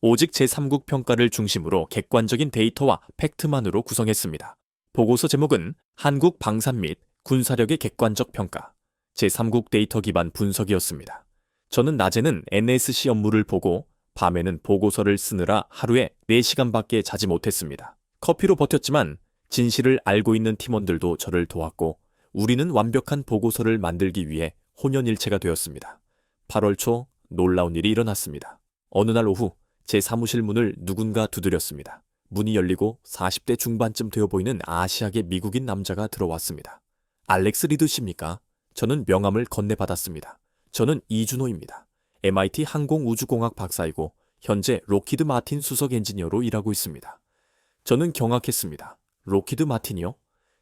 S1: 오직 제3국 평가를 중심으로 객관적인 데이터와 팩트만으로 구성했습니다. 보고서 제목은 한국 방산 및 군사력의 객관적 평가, 제3국 데이터 기반 분석이었습니다. 저는 낮에는 NSC 업무를 보고 밤에는 보고서를 쓰느라 하루에 4시간밖에 자지 못했습니다. 커피로 버텼지만 진실을 알고 있는 팀원들도 저를 도왔고 우리는 완벽한 보고서를 만들기 위해 혼연일체가 되었습니다. 8월 초 놀라운 일이 일어났습니다. 어느 날 오후 제 사무실 문을 누군가 두드렸습니다. 문이 열리고 40대 중반쯤 되어 보이는 아시아계 미국인 남자가 들어왔습니다. 알렉스 리드 씨입니까? 저는 명함을 건네받았습니다. 저는 이준호입니다. MIT 항공우주공학 박사이고 현재 로키드 마틴 수석 엔지니어로 일하고 있습니다. 저는 경악했습니다. 로키드 마틴이요?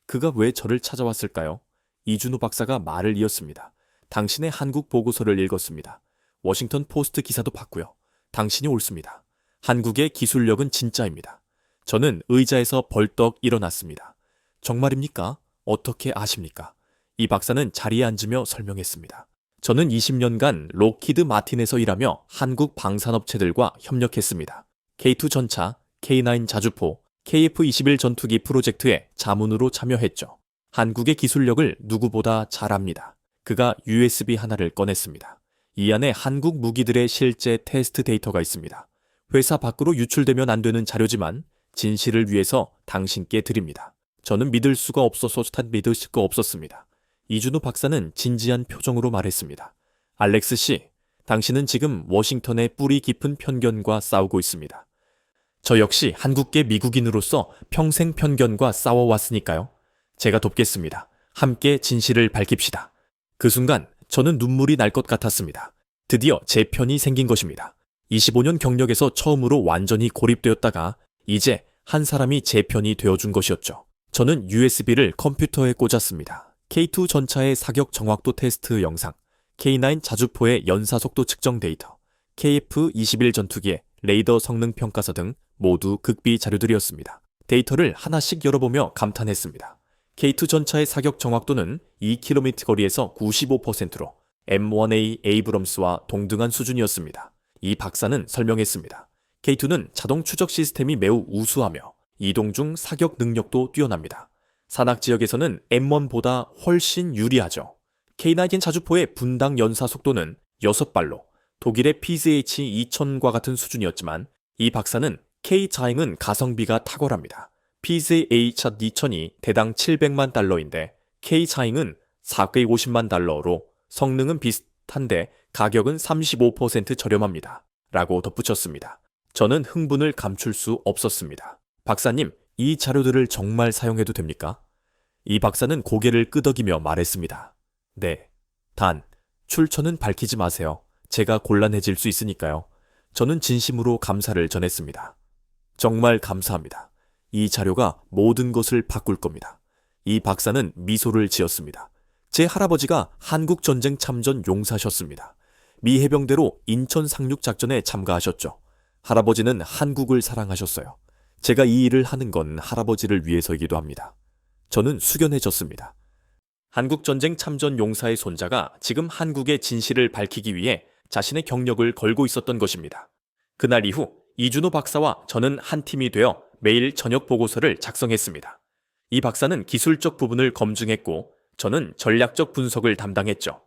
S1: 그가 왜 저를 찾아왔을까요? 이준호 박사가 말을 이었습니다. 당신의 한국 보고서를 읽었습니다. 워싱턴 포스트 기사도 봤고요. 당신이 옳습니다. 한국의 기술력은 진짜입니다. 저는 의자에서 벌떡 일어났습니다. 정말입니까? 어떻게 아십니까? 이 박사는 자리에 앉으며 설명했습니다. 저는 20년간 로키드 마틴에서 일하며 한국 방산업체들과 협력했습니다. K2 전차, K9 자주포, KF-21 전투기 프로젝트에 자문으로 참여했죠. 한국의 기술력을 누구보다 잘 압니다. 그가 USB 하나를 꺼냈습니다. 이 안에 한국 무기들의 실제 테스트 데이터가 있습니다. 회사 밖으로 유출되면 안 되는 자료지만 진실을 위해서 당신께 드립니다. 저는 믿을 수가 없어서 믿을 수가 없었습니다. 이준호 박사는 진지한 표정으로 말했습니다. 알렉스 씨, 당신은 지금 워싱턴의 뿌리 깊은 편견과 싸우고 있습니다. 저 역시 한국계 미국인으로서 평생 편견과 싸워왔으니까요. 제가 돕겠습니다. 함께 진실을 밝힙시다. 그 순간 저는 눈물이 날 것 같았습니다. 드디어 제 편이 생긴 것입니다. 25년 경력에서 처음으로 완전히 고립되었다가 이제 한 사람이 제 편이 되어준 것이었죠. 저는 USB를 컴퓨터에 꽂았습니다. K2 전차의 사격 정확도 테스트 영상, K9 자주포의 연사 속도 측정 데이터, KF-21 전투기의 레이더 성능 평가서 등 모두 극비 자료들이었습니다. 데이터를 하나씩 열어보며 감탄했습니다. K2 전차의 사격 정확도는 2km 거리에서 95%로 M1A 에이브럼스와 동등한 수준이었습니다. 이 박사는 설명했습니다. K2는 자동 추적 시스템이 매우 우수하며 이동 중 사격 능력도 뛰어납니다. 산악 지역에서는 M1보다 훨씬 유리하죠. K9 자주포의 분당 연사 속도는 6발로 독일의 PZH 2000과 같은 수준이었지만 이 박사는 K-자행은 가성비가 탁월합니다. PZH 2000이 대당 700만 달러인데 K-자행은 450만 달러로 성능은 비슷한데 가격은 35% 저렴합니다. 라고 덧붙였습니다. 저는 흥분을 감출 수 없었습니다. 박사님, 이 자료들을 정말 사용해도 됩니까? 이 박사는 고개를 끄덕이며 말했습니다. 네. 단, 출처는 밝히지 마세요. 제가 곤란해질 수 있으니까요. 저는 진심으로 감사를 전했습니다. 정말 감사합니다. 이 자료가 모든 것을 바꿀 겁니다. 이 박사는 미소를 지었습니다. 제 할아버지가 한국전쟁 참전 용사셨습니다. 미 해병대로 인천 상륙작전에 참가하셨죠. 할아버지는 한국을 사랑하셨어요. 제가 이 일을 하는 건 할아버지를 위해서이기도 합니다. 저는 숙연해졌습니다. 한국전쟁 참전 용사의 손자가 지금 한국의 진실을 밝히기 위해 자신의 경력을 걸고 있었던 것입니다. 그날 이후 이준호 박사와 저는 한 팀이 되어 매일 저녁 보고서를 작성했습니다. 이 박사는 기술적 부분을 검증했고 저는 전략적 분석을 담당했죠.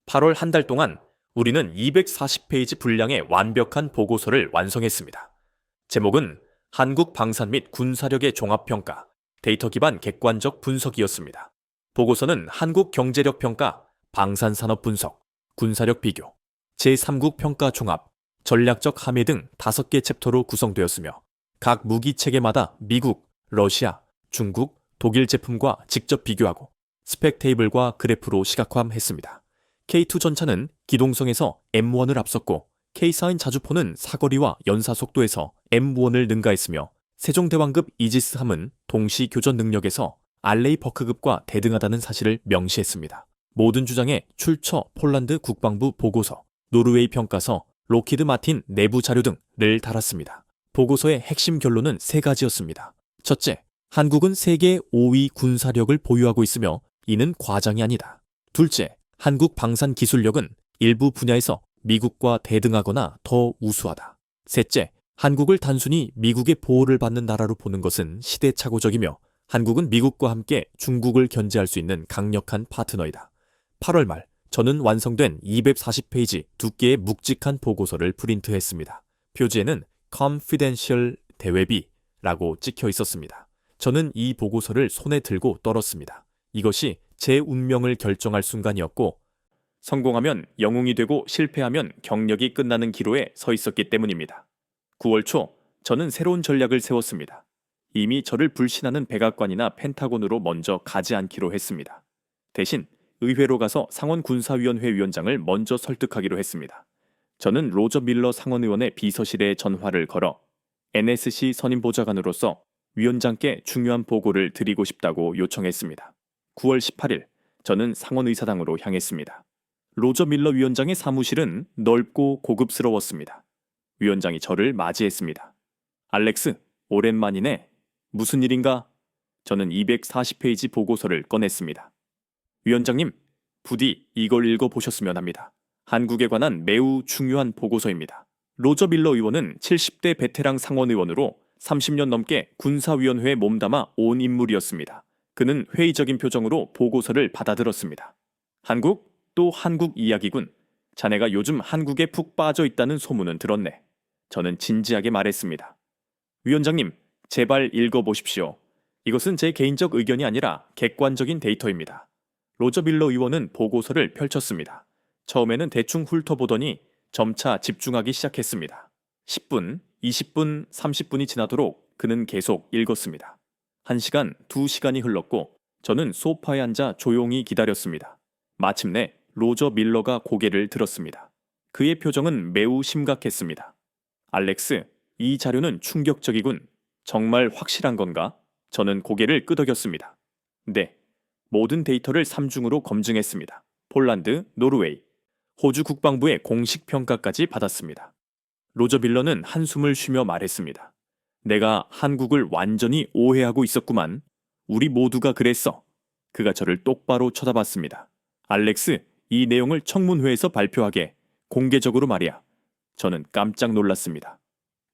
S1: 8월 한 달 동안 우리는 240페이지 분량의 완벽한 보고서를 완성했습니다. 제목은 한국 방산 및 군사력의 종합평가, 데이터 기반 객관적 분석이었습니다. 보고서는 한국 경제력 평가, 방산산업 분석, 군사력 비교, 제3국 평가 종합, 전략적 함의 등 5개 챕터로 구성되었으며 각 무기 체계마다 미국, 러시아, 중국, 독일 제품과 직접 비교하고 스펙 테이블과 그래프로 시각화했습니다. K2 전차는 기동성에서 M1을 앞섰고 K4인 자주포는 사거리와 연사 속도에서 M1을 능가했으며 세종대왕급 이지스함은 동시 교전 능력에서 알레이 버크급과 대등하다는 사실을 명시했습니다. 모든 주장에 출처 폴란드 국방부 보고서, 노르웨이 평가서, 로키드 마틴 내부 자료 등을 달았습니다. 보고서의 핵심 결론은 3가지였습니다. 첫째, 한국은 세계 5위 군사력을 보유하고 있으며 이는 과장이 아니다. 둘째, 한국 방산 기술력은 일부 분야에서 미국과 대등하거나 더 우수하다. 셋째, 한국을 단순히 미국의 보호를 받는 나라로 보는 것은 시대착오적이며 한국은 미국과 함께 중국을 견제할 수 있는 강력한 파트너이다. 8월 말 저는 완성된 240페이지 두께의 묵직한 보고서를 프린트했습니다. 표지에는 Confidential 대외비라고 찍혀 있었습니다. 저는 이 보고서를 손에 들고 떨었습니다. 이것이 제 운명을 결정할 순간이었고 성공하면 영웅이 되고 실패하면 경력이 끝나는 기로에 서 있었기 때문입니다. 9월 초 저는 새로운 전략을 세웠습니다. 이미 저를 불신하는 백악관이나 펜타곤으로 먼저 가지 않기로 했습니다. 대신 의회로 가서 상원군사위원회 위원장을 먼저 설득하기로 했습니다. 저는 로저 밀러 상원의원의 비서실에 전화를 걸어 NSC 선임 보좌관으로서 위원장께 중요한 보고를 드리고 싶다고 요청했습니다. 9월 18일 저는 상원의사당으로 향했습니다. 로저 밀러 위원장의 사무실은 넓고 고급스러웠습니다. 위원장이 저를 맞이했습니다. 알렉스, 오랜만이네. 무슨 일인가? 저는 240페이지 보고서를 꺼냈습니다. 위원장님, 부디 이걸 읽어보셨으면 합니다. 한국에 관한 매우 중요한 보고서입니다. 로저 밀러 의원은 70대 베테랑 상원의원으로 30년 넘게 군사위원회에 몸담아 온 인물이었습니다. 그는 회의적인 표정으로 보고서를 받아들었습니다. 한국? 또 한국 이야기군. 자네가 요즘 한국에 푹 빠져 있다는 소문은 들었네. 저는 진지하게 말했습니다. 위원장님, 제발 읽어보십시오. 이것은 제 개인적 의견이 아니라 객관적인 데이터입니다. 로저 밀러 의원은 보고서를 펼쳤습니다. 처음에는 대충 훑어보더니 점차 집중하기 시작했습니다. 10분, 20분, 30분이 지나도록 그는 계속 읽었습니다. 1시간, 2시간이 흘렀고 저는 소파에 앉아 조용히 기다렸습니다. 마침내 로저 밀러가 고개를 들었습니다. 그의 표정은 매우 심각했습니다. 알렉스, 이 자료는 충격적이군. 정말 확실한 건가? 저는 고개를 끄덕였습니다. 네, 모든 데이터를 3중으로 검증했습니다. 폴란드, 노르웨이, 호주 국방부의 공식 평가까지 받았습니다. 로저 밀러는 한숨을 쉬며 말했습니다. 내가 한국을 완전히 오해하고 있었구만. 우리 모두가 그랬어. 그가 저를 똑바로 쳐다봤습니다. 알렉스, 이 내용을 청문회에서 발표하게. 공개적으로 말이야. 저는 깜짝 놀랐습니다.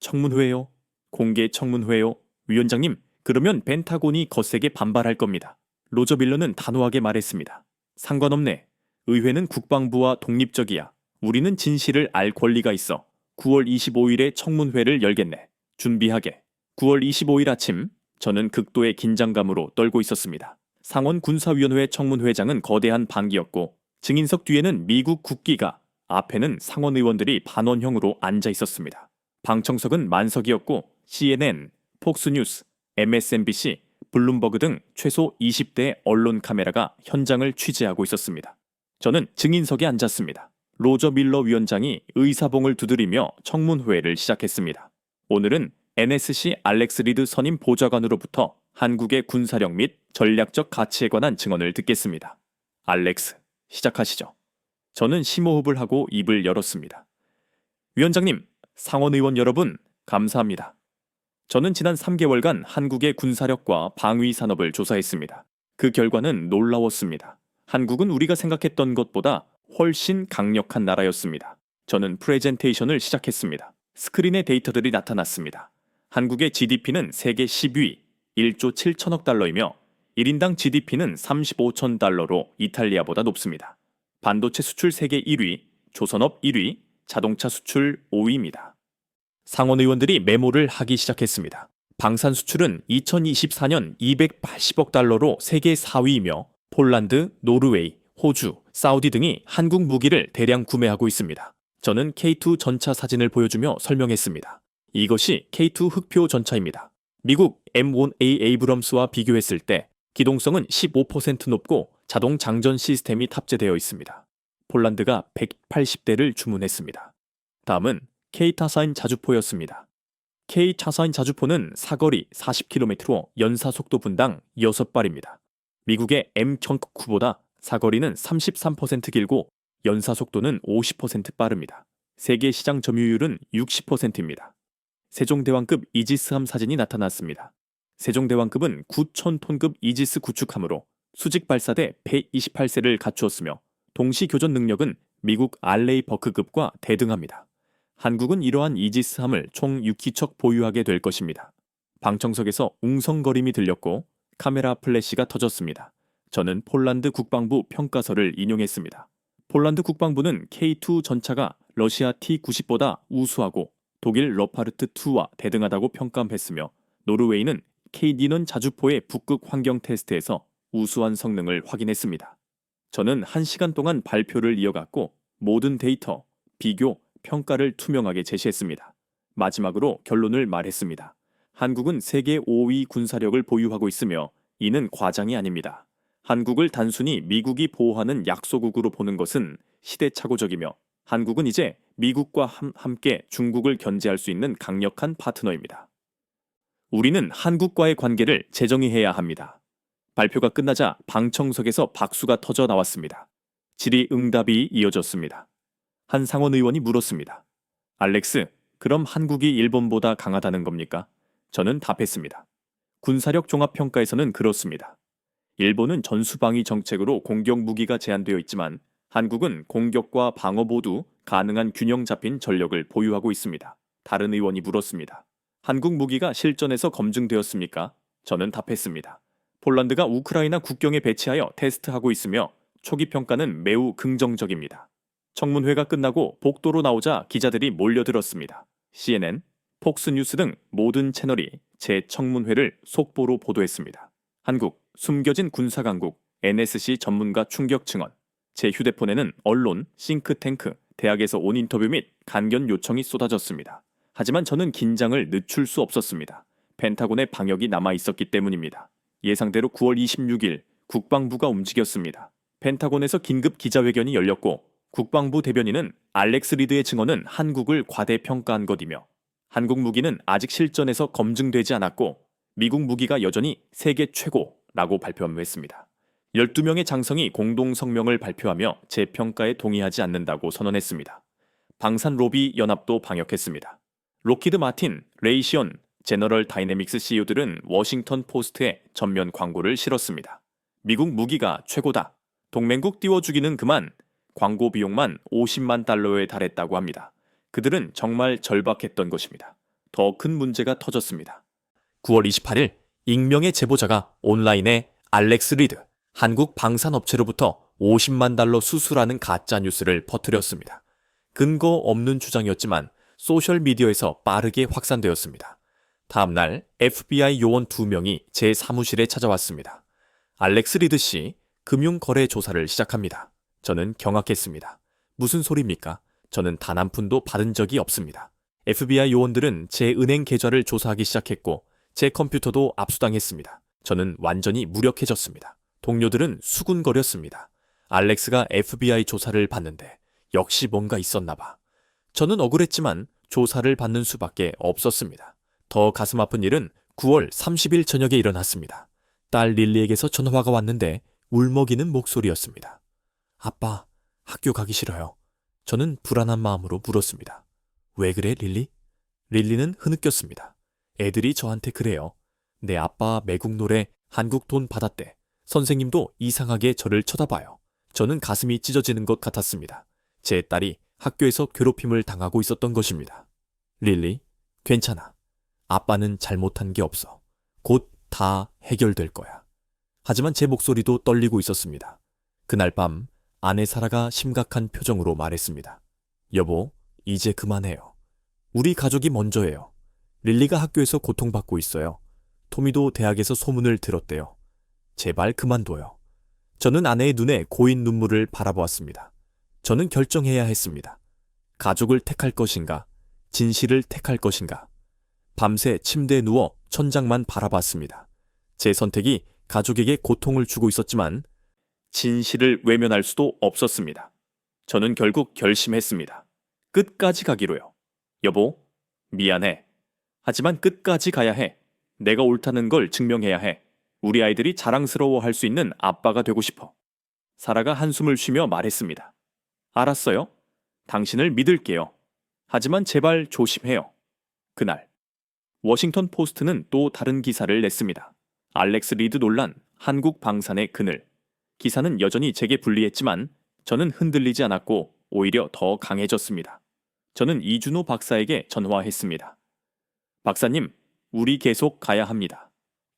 S1: 청문회요? 공개 청문회요? 위원장님, 그러면 펜타곤이 거세게 반발할 겁니다. 로저 밀러는 단호하게 말했습니다. 상관없네. 의회는 국방부와 독립적이야. 우리는 진실을 알 권리가 있어. 9월 25일에 청문회를 열겠네. 준비하게. 9월 25일 아침, 저는 극도의 긴장감으로 떨고 있었습니다. 상원 군사위원회 청문회장은 거대한 방기였고 증인석 뒤에는 미국 국기가, 앞에는 상원 의원들이 반원형으로 앉아 있었습니다. 방청석은 만석이었고 CNN, 폭스뉴스, MSNBC, 블룸버그 등 최소 20대의 언론 카메라가 현장을 취재하고 있었습니다. 저는 증인석에 앉았습니다. 로저 밀러 위원장이 의사봉을 두드리며 청문회를 시작했습니다. 오늘은 NSC 알렉스 리드 선임 보좌관으로부터 한국의 군사력 및 전략적 가치에 관한 증언을 듣겠습니다. 알렉스, 시작하시죠. 저는 심호흡을 하고 입을 열었습니다. 위원장님, 상원의원 여러분, 감사합니다. 저는 지난 3개월간 한국의 군사력과 방위 산업을 조사했습니다. 그 결과는 놀라웠습니다. 한국은 우리가 생각했던 것보다 훨씬 강력한 나라였습니다. 저는 프레젠테이션을 시작했습니다. 스크린에 데이터들이 나타났습니다. 한국의 GDP는 세계 10위, 1조 7천억 달러이며 1인당 GDP는 35천 달러로 이탈리아보다 높습니다. 반도체 수출 세계 1위, 조선업 1위, 자동차 수출 5위입니다. 상원 의원들이 메모를 하기 시작했습니다. 방산 수출은 2024년 280억 달러로 세계 4위이며 폴란드, 노르웨이, 호주, 사우디 등이 한국 무기를 대량 구매하고 있습니다. 저는 K2 전차 사진을 보여주며 설명했습니다. 이것이 K2 흑표 전차입니다. 미국 M1A 에이브럼스와 비교했을 때 기동성은 15% 높고 자동 장전 시스템이 탑재되어 있습니다. 폴란드가 180대를 주문했습니다. 다음은 K-타사인 자주포였습니다. K-타사인 자주포는 사거리 40km로 연사속도 분당 6발입니다. 미국의 M-형9보다 사거리는 33% 길고 연사속도는 50% 빠릅니다. 세계 시장 점유율은 60%입니다. 세종대왕급 이지스함 사진이 나타났습니다. 세종대왕급은 9,000톤급 이지스 구축함으로 수직 발사대 128세를 갖추었으며 동시 교전 능력은 미국 알레이 버크급과 대등합니다. 한국은 이러한 이지스함을 총 6기척 보유하게 될 것입니다. 방청석에서 웅성거림이 들렸고 카메라 플래시가 터졌습니다. 저는 폴란드 국방부 평가서를 인용했습니다. 폴란드 국방부는 K2 전차가 러시아 T-90보다 우수하고 독일 러파르트 2와 대등하다고 평가했으며 노르웨이는 KD는 자주포의 북극 환경 테스트에서 우수한 성능을 확인했습니다. 저는 1시간 동안 발표를 이어갔고 모든 데이터, 비교, 평가를 투명하게 제시했습니다. 마지막으로 결론을 말했습니다. 한국은 세계 5위 군사력을 보유하고 있으며 이는 과장이 아닙니다. 한국을 단순히 미국이 보호하는 약소국으로 보는 것은 시대착오적이며 한국은 이제 미국과 함께 중국을 견제할 수 있는 강력한 파트너입니다. 우리는 한국과의 관계를 재정의해야 합니다. 발표가 끝나자 방청석에서 박수가 터져 나왔습니다. 질의응답이 이어졌습니다. 한 상원 의원이 물었습니다. 알렉스, 그럼 한국이 일본보다 강하다는 겁니까? 저는 답했습니다. 군사력 종합평가에서는 그렇습니다. 일본은 전수방위 정책으로 공격 무기가 제한되어 있지만 한국은 공격과 방어 모두 가능한 균형 잡힌 전력을 보유하고 있습니다. 다른 의원이 물었습니다. 한국 무기가 실전에서 검증되었습니까? 저는 답했습니다. 폴란드가 우크라이나 국경에 배치하여 테스트하고 있으며 초기 평가는 매우 긍정적입니다. 청문회가 끝나고 복도로 나오자 기자들이 몰려들었습니다. CNN, 폭스뉴스 등 모든 채널이 제 청문회를 속보로 보도했습니다. 한국, 숨겨진 군사강국, NSC 전문가 충격 증언. 제 휴대폰에는 언론, 싱크탱크, 대학에서 온 인터뷰 및 간견 요청이 쏟아졌습니다. 하지만 저는 긴장을 늦출 수 없었습니다. 펜타곤의 방역이 남아 있었기 때문입니다. 예상대로 9월 26일 국방부가 움직였습니다. 펜타곤에서 긴급 기자회견이 열렸고 국방부 대변인은 알렉스 리드의 증언은 한국을 과대평가한 것이며 한국 무기는 아직 실전에서 검증되지 않았고 미국 무기가 여전히 세계 최고라고 발표했습니다. 12명의 장성이 공동 성명을 발표하며 제 평가에 동의하지 않는다고 선언했습니다. 방산 로비 연합도 방역했습니다. 로키드 마틴, 레이시온, 제너럴 다이내믹스 CEO들은 워싱턴 포스트에 전면 광고를 실었습니다. 미국 무기가 최고다. 동맹국 띄워 주기는 그만. 광고 비용만 50만 달러에 달했다고 합니다. 그들은 정말 절박했던 것입니다. 더 큰 문제가 터졌습니다. 9월 28일 익명의 제보자가 온라인에 알렉스 리드, 한국 방산업체로부터 50만 달러 수수라는 가짜 뉴스를 퍼뜨렸습니다. 근거 없는 주장이었지만 소셜미디어에서 빠르게 확산되었습니다. 다음 날 FBI 요원 2명이 제 사무실에 찾아왔습니다. 알렉스 리드 씨, 금융거래 조사를 시작합니다. 저는 경악했습니다. 무슨 소리입니까? 저는 단 한 푼도 받은 적이 없습니다. FBI 요원들은 제 은행 계좌를 조사하기 시작했고 제 컴퓨터도 압수당했습니다. 저는 완전히 무력해졌습니다. 동료들은 수군거렸습니다. 알렉스가 FBI 조사를 받는데 역시 뭔가 있었나 봐. 저는 억울했지만 조사를 받는 수밖에 없었습니다. 더 가슴 아픈 일은 9월 30일 저녁에 일어났습니다. 딸 릴리에게서 전화가 왔는데 울먹이는 목소리였습니다. 아빠, 학교 가기 싫어요. 저는 불안한 마음으로 물었습니다. 왜 그래, 릴리? 릴리는 흐느꼈습니다. 애들이 저한테 그래요. 내 아빠 외국 노래 한국 돈 받았대. 선생님도 이상하게 저를 쳐다봐요. 저는 가슴이 찢어지는 것 같았습니다. 제 딸이 학교에서 괴롭힘을 당하고 있었던 것입니다. 릴리, 괜찮아. 아빠는 잘못한 게 없어. 곧 다 해결될 거야. 하지만 제 목소리도 떨리고 있었습니다. 그날 밤 아내 사라가 심각한 표정으로 말했습니다. 여보, 이제 그만해요. 우리 가족이 먼저예요. 릴리가 학교에서 고통받고 있어요. 토미도 대학에서 소문을 들었대요. 제발 그만둬요. 저는 아내의 눈에 고인 눈물을 바라보았습니다. 저는 결정해야 했습니다. 가족을 택할 것인가, 진실을 택할 것인가. 밤새 침대에 누워 천장만 바라봤습니다. 제 선택이 가족에게 고통을 주고 있었지만 진실을 외면할 수도 없었습니다. 저는 결국 결심했습니다. 끝까지 가기로요. 여보, 미안해. 하지만 끝까지 가야 해. 내가 옳다는 걸 증명해야 해. 우리 아이들이 자랑스러워할 수 있는 아빠가 되고 싶어. 사라가 한숨을 쉬며 말했습니다. 알았어요. 당신을 믿을게요. 하지만 제발 조심해요. 그날 워싱턴 포스트는 또 다른 기사를 냈습니다. 알렉스 리드 논란, 한국 방산의 그늘. 기사는 여전히 제게 불리했지만 저는 흔들리지 않았고 오히려 더 강해졌습니다. 저는 이준호 박사에게 전화했습니다. 박사님, 우리 계속 가야 합니다.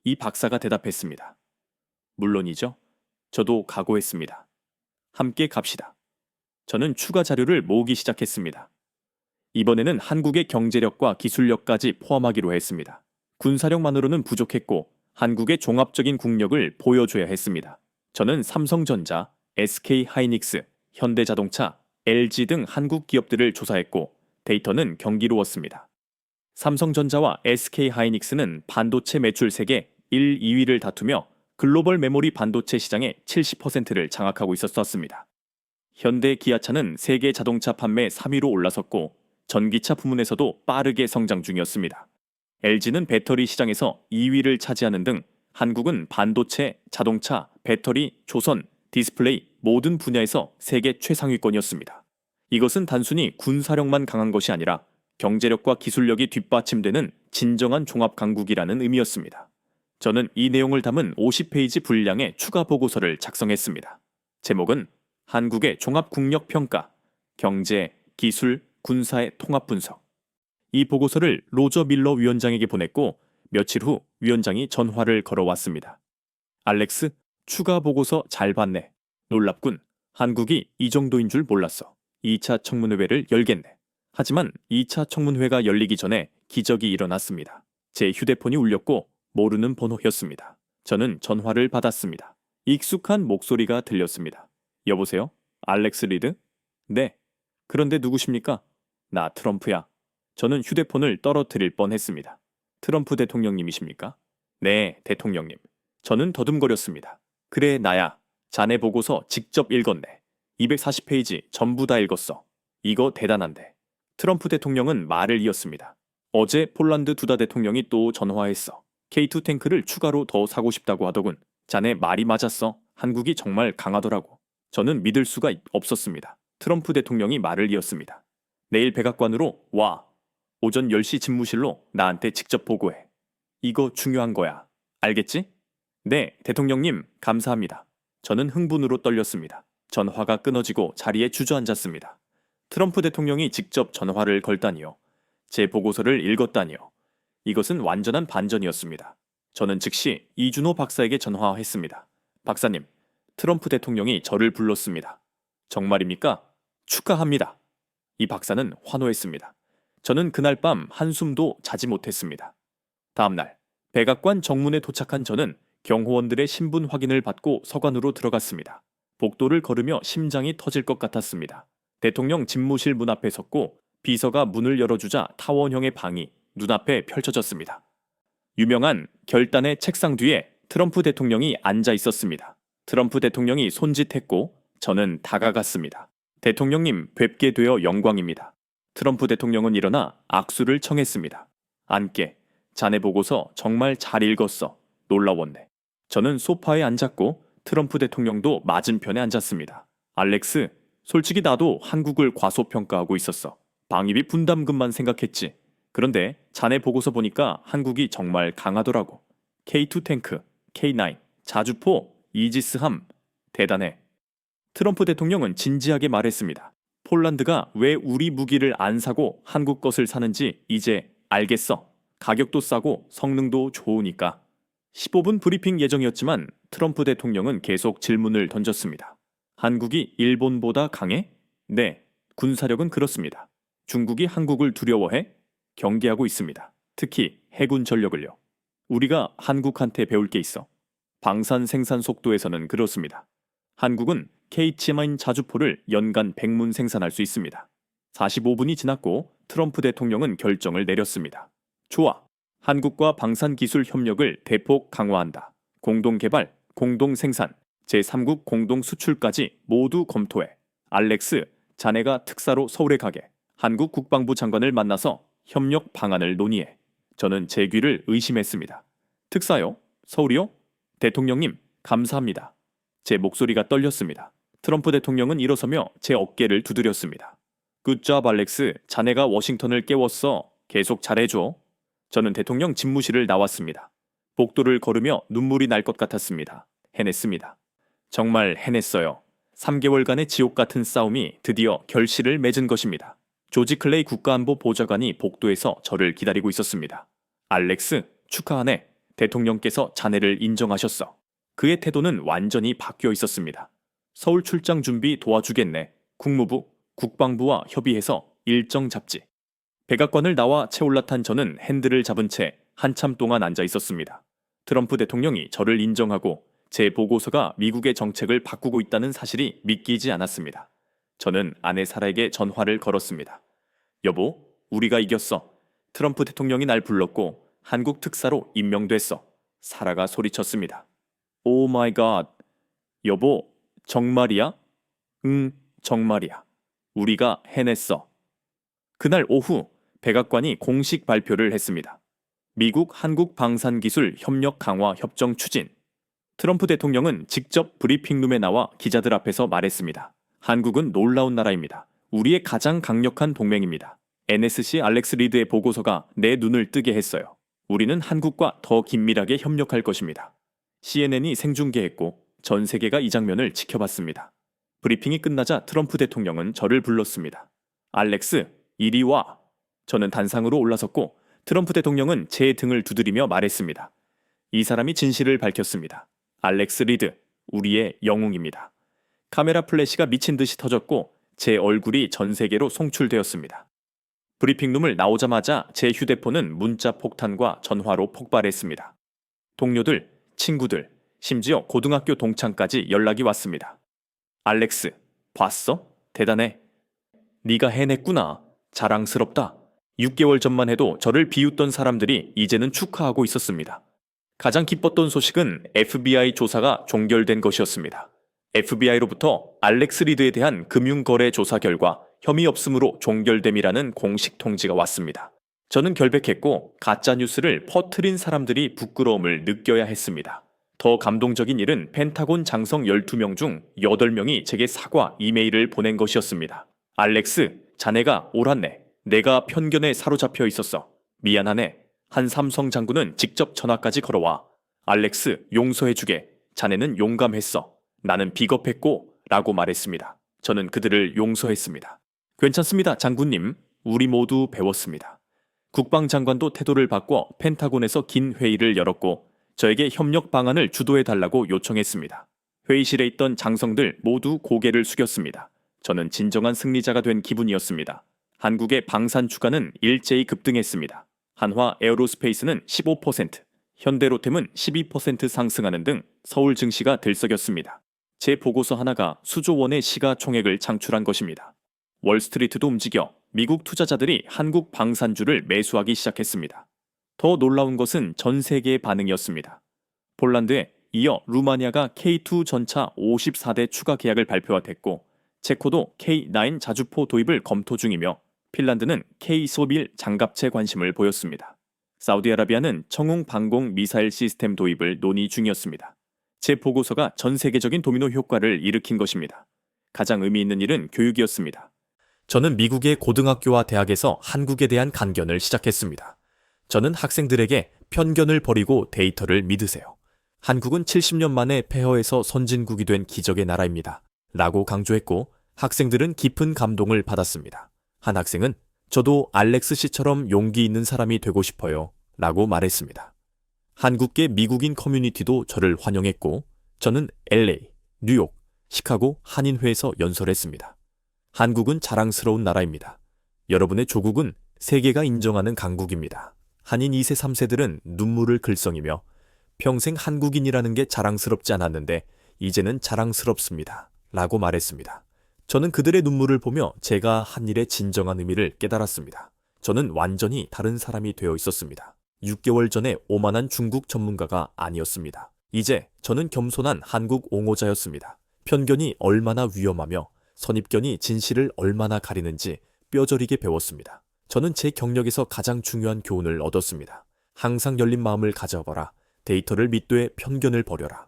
S1: 이 박사가 대답했습니다. 물론이죠. 저도 각오했습니다. 함께 갑시다. 저는 추가 자료를 모으기 시작했습니다. 이번에는 한국의 경제력과 기술력까지 포함하기로 했습니다. 군사력만으로는 부족했고 한국의 종합적인 국력을 보여줘야 했습니다. 저는 삼성전자, SK하이닉스, 현대자동차, LG 등 한국 기업들을 조사했고 데이터는 경이로웠습니다. 삼성전자와 SK하이닉스는 반도체 매출 세계 1, 2위를 다투며 글로벌 메모리 반도체 시장의 70%를 장악하고 있었습니다. 현대 기아차는 세계 자동차 판매 3위로 올라섰고 전기차 부문에서도 빠르게 성장 중이었습니다. LG는 배터리 시장에서 2위를 차지하는 등 한국은 반도체, 자동차, 배터리, 조선, 디스플레이 모든 분야에서 세계 최상위권이었습니다. 이것은 단순히 군사력만 강한 것이 아니라 경제력과 기술력이 뒷받침되는 진정한 종합 강국이라는 의미였습니다. 저는 이 내용을 담은 50페이지 분량의 추가 보고서를 작성했습니다. 제목은 한국의 종합국력 평가, 경제, 기술, 군사의 통합 분석. 이 보고서를 로저 밀러 위원장에게 보냈고 며칠 후 위원장이 전화를 걸어왔습니다. 알렉스, 추가 보고서 잘 봤네. 놀랍군. 한국이 이 정도인 줄 몰랐어. 2차 청문회를 열겠네. 하지만 2차 청문회가 열리기 전에 기적이 일어났습니다. 제 휴대폰이 울렸고 모르는 번호였습니다. 저는 전화를 받았습니다. 익숙한 목소리가 들렸습니다. 여보세요? 알렉스 리드? 네. 그런데 누구십니까? 나 트럼프야. 저는 휴대폰을 떨어뜨릴 뻔했습니다. 트럼프 대통령님이십니까? 네, 대통령님. 저는 더듬거렸습니다. 그래, 나야. 자네 보고서 직접 읽었네. 240페이지 전부 다 읽었어. 이거 대단한데. 트럼프 대통령은 말을 이었습니다. 어제 폴란드 두다 대통령이 또 전화했어. K2 탱크를 추가로 더 사고 싶다고 하더군. 자네 말이 맞았어. 한국이 정말 강하더라고. 저는 믿을 수가 없었습니다. 트럼프 대통령이 말을 이었습니다. 내일 백악관으로 와. 오전 10시 집무실로 나한테 직접 보고해. 이거 중요한 거야. 알겠지? 네, 대통령님, 감사합니다. 저는 흥분으로 떨렸습니다. 전화가 끊어지고 자리에 주저앉았습니다. 트럼프 대통령이 직접 전화를 걸다니요. 제 보고서를 읽었다니요. 이것은 완전한 반전이었습니다. 저는 즉시 이준호 박사에게 전화했습니다. 박사님, 트럼프 대통령이 저를 불렀습니다. 정말입니까? 축하합니다. 이 박사는 환호했습니다. 저는 그날 밤 한숨도 자지 못했습니다. 다음날 백악관 정문에 도착한 저는 경호원들의 신분 확인을 받고 서관으로 들어갔습니다. 복도를 걸으며 심장이 터질 것 같았습니다. 대통령 집무실 문 앞에 섰고 비서가 문을 열어주자 타원형의 방이 눈앞에 펼쳐졌습니다. 유명한 결단의 책상 뒤에 트럼프 대통령이 앉아 있었습니다. 트럼프 대통령이 손짓했고 저는 다가갔습니다. 대통령님, 뵙게 되어 영광입니다. 트럼프 대통령은 일어나 악수를 청했습니다. 앉게. 자네 보고서 정말 잘 읽었어. 놀라웠네. 저는 소파에 앉았고 트럼프 대통령도 맞은편에 앉았습니다. 알렉스, 솔직히 나도 한국을 과소평가하고 있었어. 방위비 분담금만 생각했지. 그런데 자네 보고서 보니까 한국이 정말 강하더라고. K2 탱크, K9, 자주포, 이지스함. 대단해. 트럼프 대통령은 진지하게 말했습니다. 폴란드가 왜 우리 무기를 안 사고 한국 것을 사는지 이제 알겠어. 가격도 싸고 성능도 좋으니까. 15분 브리핑 예정이었지만 트럼프 대통령은 계속 질문을 던졌습니다. 한국이 일본보다 강해? 네, 군사력은 그렇습니다. 중국이 한국을 두려워해? 경계하고 있습니다. 특히 해군 전력을요. 우리가 한국한테 배울 게 있어. 방산 생산 속도에서는 그렇습니다. 한국은 K치마인 자주포를 연간 100문 생산할 수 있습니다. 45분이 지났고 트럼프 대통령은 결정을 내렸습니다. 좋아. 한국과 방산기술 협력을 대폭 강화한다. 공동개발, 공동생산, 제3국 공동수출까지 모두 검토해. 알렉스, 자네가 특사로 서울에 가게. 한국 국방부 장관을 만나서 협력 방안을 논의해. 저는 제 귀를 의심했습니다. 특사요? 서울이요? 대통령님, 감사합니다. 제 목소리가 떨렸습니다. 트럼프 대통령은 일어서며 제 어깨를 두드렸습니다. 굿잡 알렉스, 자네가 워싱턴을 깨웠어. 계속 잘해줘. 저는 대통령 집무실을 나왔습니다. 복도를 걸으며 눈물이 날 것 같았습니다. 해냈습니다. 정말 해냈어요. 3개월간의 지옥 같은 싸움이 드디어 결실을 맺은 것입니다. 조지 클레이 국가안보 보좌관이 복도에서 저를 기다리고 있었습니다. 알렉스, 축하하네. 대통령께서 자네를 인정하셨어. 그의 태도는 완전히 바뀌어 있었습니다. 서울 출장 준비 도와주겠네. 국무부, 국방부와 협의해서 일정 잡지. 백악관을 나와 채 올라탄 저는 핸들을 잡은 채 한참 동안 앉아 있었습니다. 트럼프 대통령이 저를 인정하고 제 보고서가 미국의 정책을 바꾸고 있다는 사실이 믿기지 않았습니다. 저는 아내 사라에게 전화를 걸었습니다. 여보, 우리가 이겼어. 트럼프 대통령이 날 불렀고 한국 특사로 임명됐어. 사라가 소리쳤습니다. 오 마이 갓. 여보, 정말이야? 응, 정말이야. 우리가 해냈어. 그날 오후 백악관이 공식 발표를 했습니다. 미국 한국 방산기술 협력 강화 협정 추진. 트럼프 대통령은 직접 브리핑룸에 나와 기자들 앞에서 말했습니다. 한국은 놀라운 나라입니다. 우리의 가장 강력한 동맹입니다. NSC 알렉스 리드의 보고서가 내 눈을 뜨게 했어요. 우리는 한국과 더 긴밀하게 협력할 것입니다. CNN이 생중계했고 전 세계가 이 장면을 지켜봤습니다. 브리핑이 끝나자 트럼프 대통령은 저를 불렀습니다. 알렉스, 이리 와. 저는 단상으로 올라섰고 트럼프 대통령은 제 등을 두드리며 말했습니다. 이 사람이 진실을 밝혔습니다. 알렉스 리드, 우리의 영웅입니다. 카메라 플래시가 미친 듯이 터졌고 제 얼굴이 전 세계로 송출되었습니다. 브리핑룸을 나오자마자 제 휴대폰은 문자 폭탄과 전화로 폭발했습니다. 동료들, 친구들, 심지어 고등학교 동창까지 연락이 왔습니다. 알렉스, 봤어? 대단해. 네가 해냈구나. 자랑스럽다. 6개월 전만 해도 저를 비웃던 사람들이 이제는 축하하고 있었습니다. 가장 기뻤던 소식은 FBI 조사가 종결된 것이었습니다. FBI로부터 알렉스 리드에 대한 금융거래 조사 결과 혐의 없음으로 종결됨이라는 공식 통지가 왔습니다. 저는 결백했고 가짜뉴스를 퍼뜨린 사람들이 부끄러움을 느껴야 했습니다. 더 감동적인 일은 펜타곤 장성 12명 중 8명이 제게 사과 이메일을 보낸 것이었습니다. 알렉스, 자네가 옳았네. 내가 편견에 사로잡혀 있었어. 미안하네. 한 삼성 장군은 직접 전화까지 걸어와. 알렉스, 용서해주게. 자네는 용감했어. 나는 비겁했고 라고 말했습니다. 저는 그들을 용서했습니다. 괜찮습니다, 장군님. 우리 모두 배웠습니다. 국방장관도 태도를 바꿔 펜타곤에서 긴 회의를 열었고 저에게 협력 방안을 주도해달라고 요청했습니다. 회의실에 있던 장성들 모두 고개를 숙였습니다. 저는 진정한 승리자가 된 기분이었습니다. 한국의 방산 주가는 일제히 급등했습니다. 한화 에어로스페이스는 15%, 현대로템은 12% 상승하는 등 서울 증시가 들썩였습니다. 제 보고서 하나가 수조 원의 시가총액을 창출한 것입니다. 월스트리트도 움직여 미국 투자자들이 한국 방산주를 매수하기 시작했습니다. 더 놀라운 것은 전 세계의 반응이었습니다. 폴란드에 이어 루마니아가 K2 전차 54대 추가 계약을 발표했고 체코도 K9 자주포 도입을 검토 중이며 핀란드는 K-11 장갑체 관심을 보였습니다. 사우디아라비아는 청웅 방공 미사일 시스템 도입을 논의 중이었습니다. 제 보고서가 전 세계적인 도미노 효과를 일으킨 것입니다. 가장 의미 있는 일은 교육이었습니다. 저는 미국의 고등학교와 대학에서 한국에 대한 간견을 시작했습니다. 저는 학생들에게 편견을 버리고 데이터를 믿으세요. 한국은 70년 만에 폐허에서 선진국이 된 기적의 나라입니다. 라고 강조했고 학생들은 깊은 감동을 받았습니다. 한 학생은 저도 알렉스 씨처럼 용기 있는 사람이 되고 싶어요. 라고 말했습니다. 한국계 미국인 커뮤니티도 저를 환영했고 저는 LA, 뉴욕, 시카고 한인회에서 연설했습니다. 한국은 자랑스러운 나라입니다. 여러분의 조국은 세계가 인정하는 강국입니다. 한인 2세 3세들은 눈물을 글썽이며 평생 한국인이라는 게 자랑스럽지 않았는데 이제는 자랑스럽습니다. 라고 말했습니다. 저는 그들의 눈물을 보며 제가 한 일의 진정한 의미를 깨달았습니다. 저는 완전히 다른 사람이 되어 있었습니다. 6개월 전에 오만한 중국 전문가가 아니었습니다. 이제 저는 겸손한 한국 옹호자였습니다. 편견이 얼마나 위험하며 선입견이 진실을 얼마나 가리는지 뼈저리게 배웠습니다. 저는 제 경력에서 가장 중요한 교훈을 얻었습니다. 항상 열린 마음을 가져봐라. 데이터를 믿되 편견을 버려라.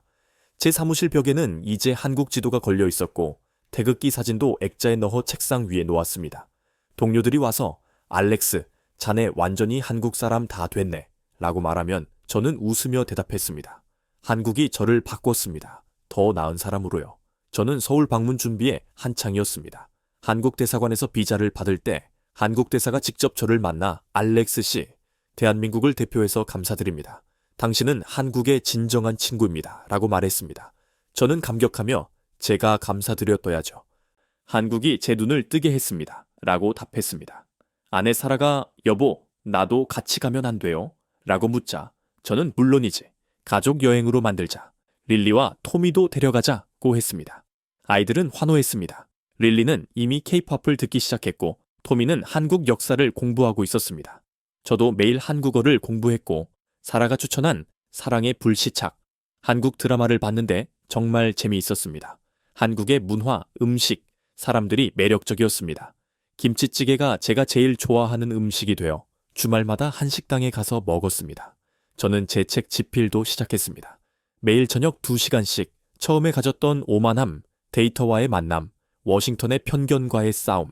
S1: 제 사무실 벽에는 이제 한국 지도가 걸려 있었고 태극기 사진도 액자에 넣어 책상 위에 놓았습니다. 동료들이 와서 알렉스,
S2: 자네 완전히 한국 사람 다 됐네 라고 말하면 저는 웃으며 대답했습니다. 한국이 저를 바꿨습니다. 더 나은 사람으로요. 저는 서울 방문 준비에 한창이었습니다. 한국 대사관에서 비자를 받을 때 한국 대사가 직접 저를 만나 알렉스 씨, 대한민국을 대표해서 감사드립니다. 당신은 한국의 진정한 친구입니다. 라고 말했습니다. 저는 감격하며 제가 감사드렸어야죠.
S1: 한국이 제 눈을 뜨게 했습니다. 라고 답했습니다. 아내 사라가 여보, 나도 같이 가면 안 돼요? 라고 묻자 저는 물론이지. 가족 여행으로 만들자. 릴리와 토미도 데려가자고 했습니다. 아이들은 환호했습니다. 릴리는 이미 케이팝을 듣기 시작했고 토미는 한국 역사를 공부하고 있었습니다. 저도 매일 한국어를 공부했고 사라가 추천한 사랑의 불시착, 한국 드라마를 봤는데 정말 재미있었습니다. 한국의 문화, 음식, 사람들이 매력적이었습니다. 김치찌개가 제가 제일 좋아하는 음식이 되어 주말마다 한식당에 가서 먹었습니다. 저는 제 책 집필도 시작했습니다. 매일 저녁 2시간씩 처음에 가졌던 오만함, 데이터와의 만남, 워싱턴의 편견과의 싸움,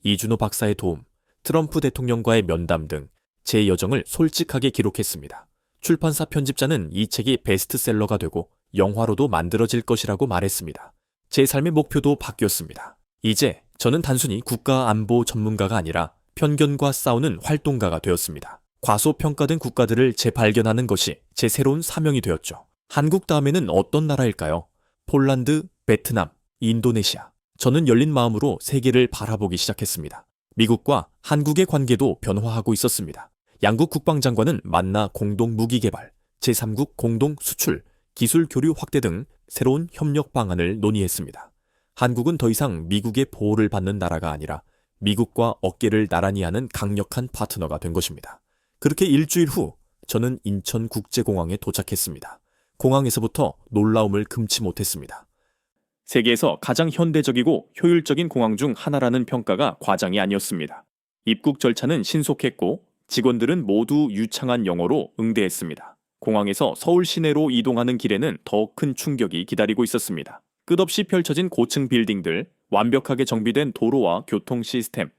S1: 이준호 박사의 도움, 트럼프 대통령과의 면담 등 제 여정을 솔직하게 기록했습니다. 출판사 편집자는 이 책이 베스트셀러가 되고 영화로도 만들어질 것이라고 말했습니다. 제 삶의 목표도 바뀌었습니다. 이제 저는 단순히 국가안보 전문가가 아니라 편견과 싸우는 활동가가 되었습니다. 과소평가된 국가들을 재발견하는 것이 제 새로운 사명이 되었죠. 한국 다음에는 어떤 나라일까요? 폴란드, 베트남, 인도네시아. 저는 열린 마음으로 세계를 바라보기 시작했습니다. 미국과 한국의 관계도 변화하고 있었습니다. 양국 국방장관은 만나 공동 무기 개발, 제3국 공동 수출, 기술 교류 확대 등 새로운 협력 방안을 논의했습니다. 한국은 더 이상 미국의 보호를 받는 나라가 아니라 미국과 어깨를 나란히 하는 강력한 파트너가 된 것입니다. 그렇게 일주일 후 저는 인천국제공항에 도착했습니다. 공항에서부터 놀라움을 금치 못했습니다. 세계에서 가장 현대적이고 효율적인 공항 중 하나라는 평가가 과장이 아니었습니다. 입국 절차는 신속했고 직원들은 모두 유창한 영어로 응대했습니다. 공항에서 서울 시내로 이동하는 길에는 더 큰 충격이 기다리고 있었습니다. 끝없이 펼쳐진 고층 빌딩들, 완벽하게 정비된 도로와 교통 시스템,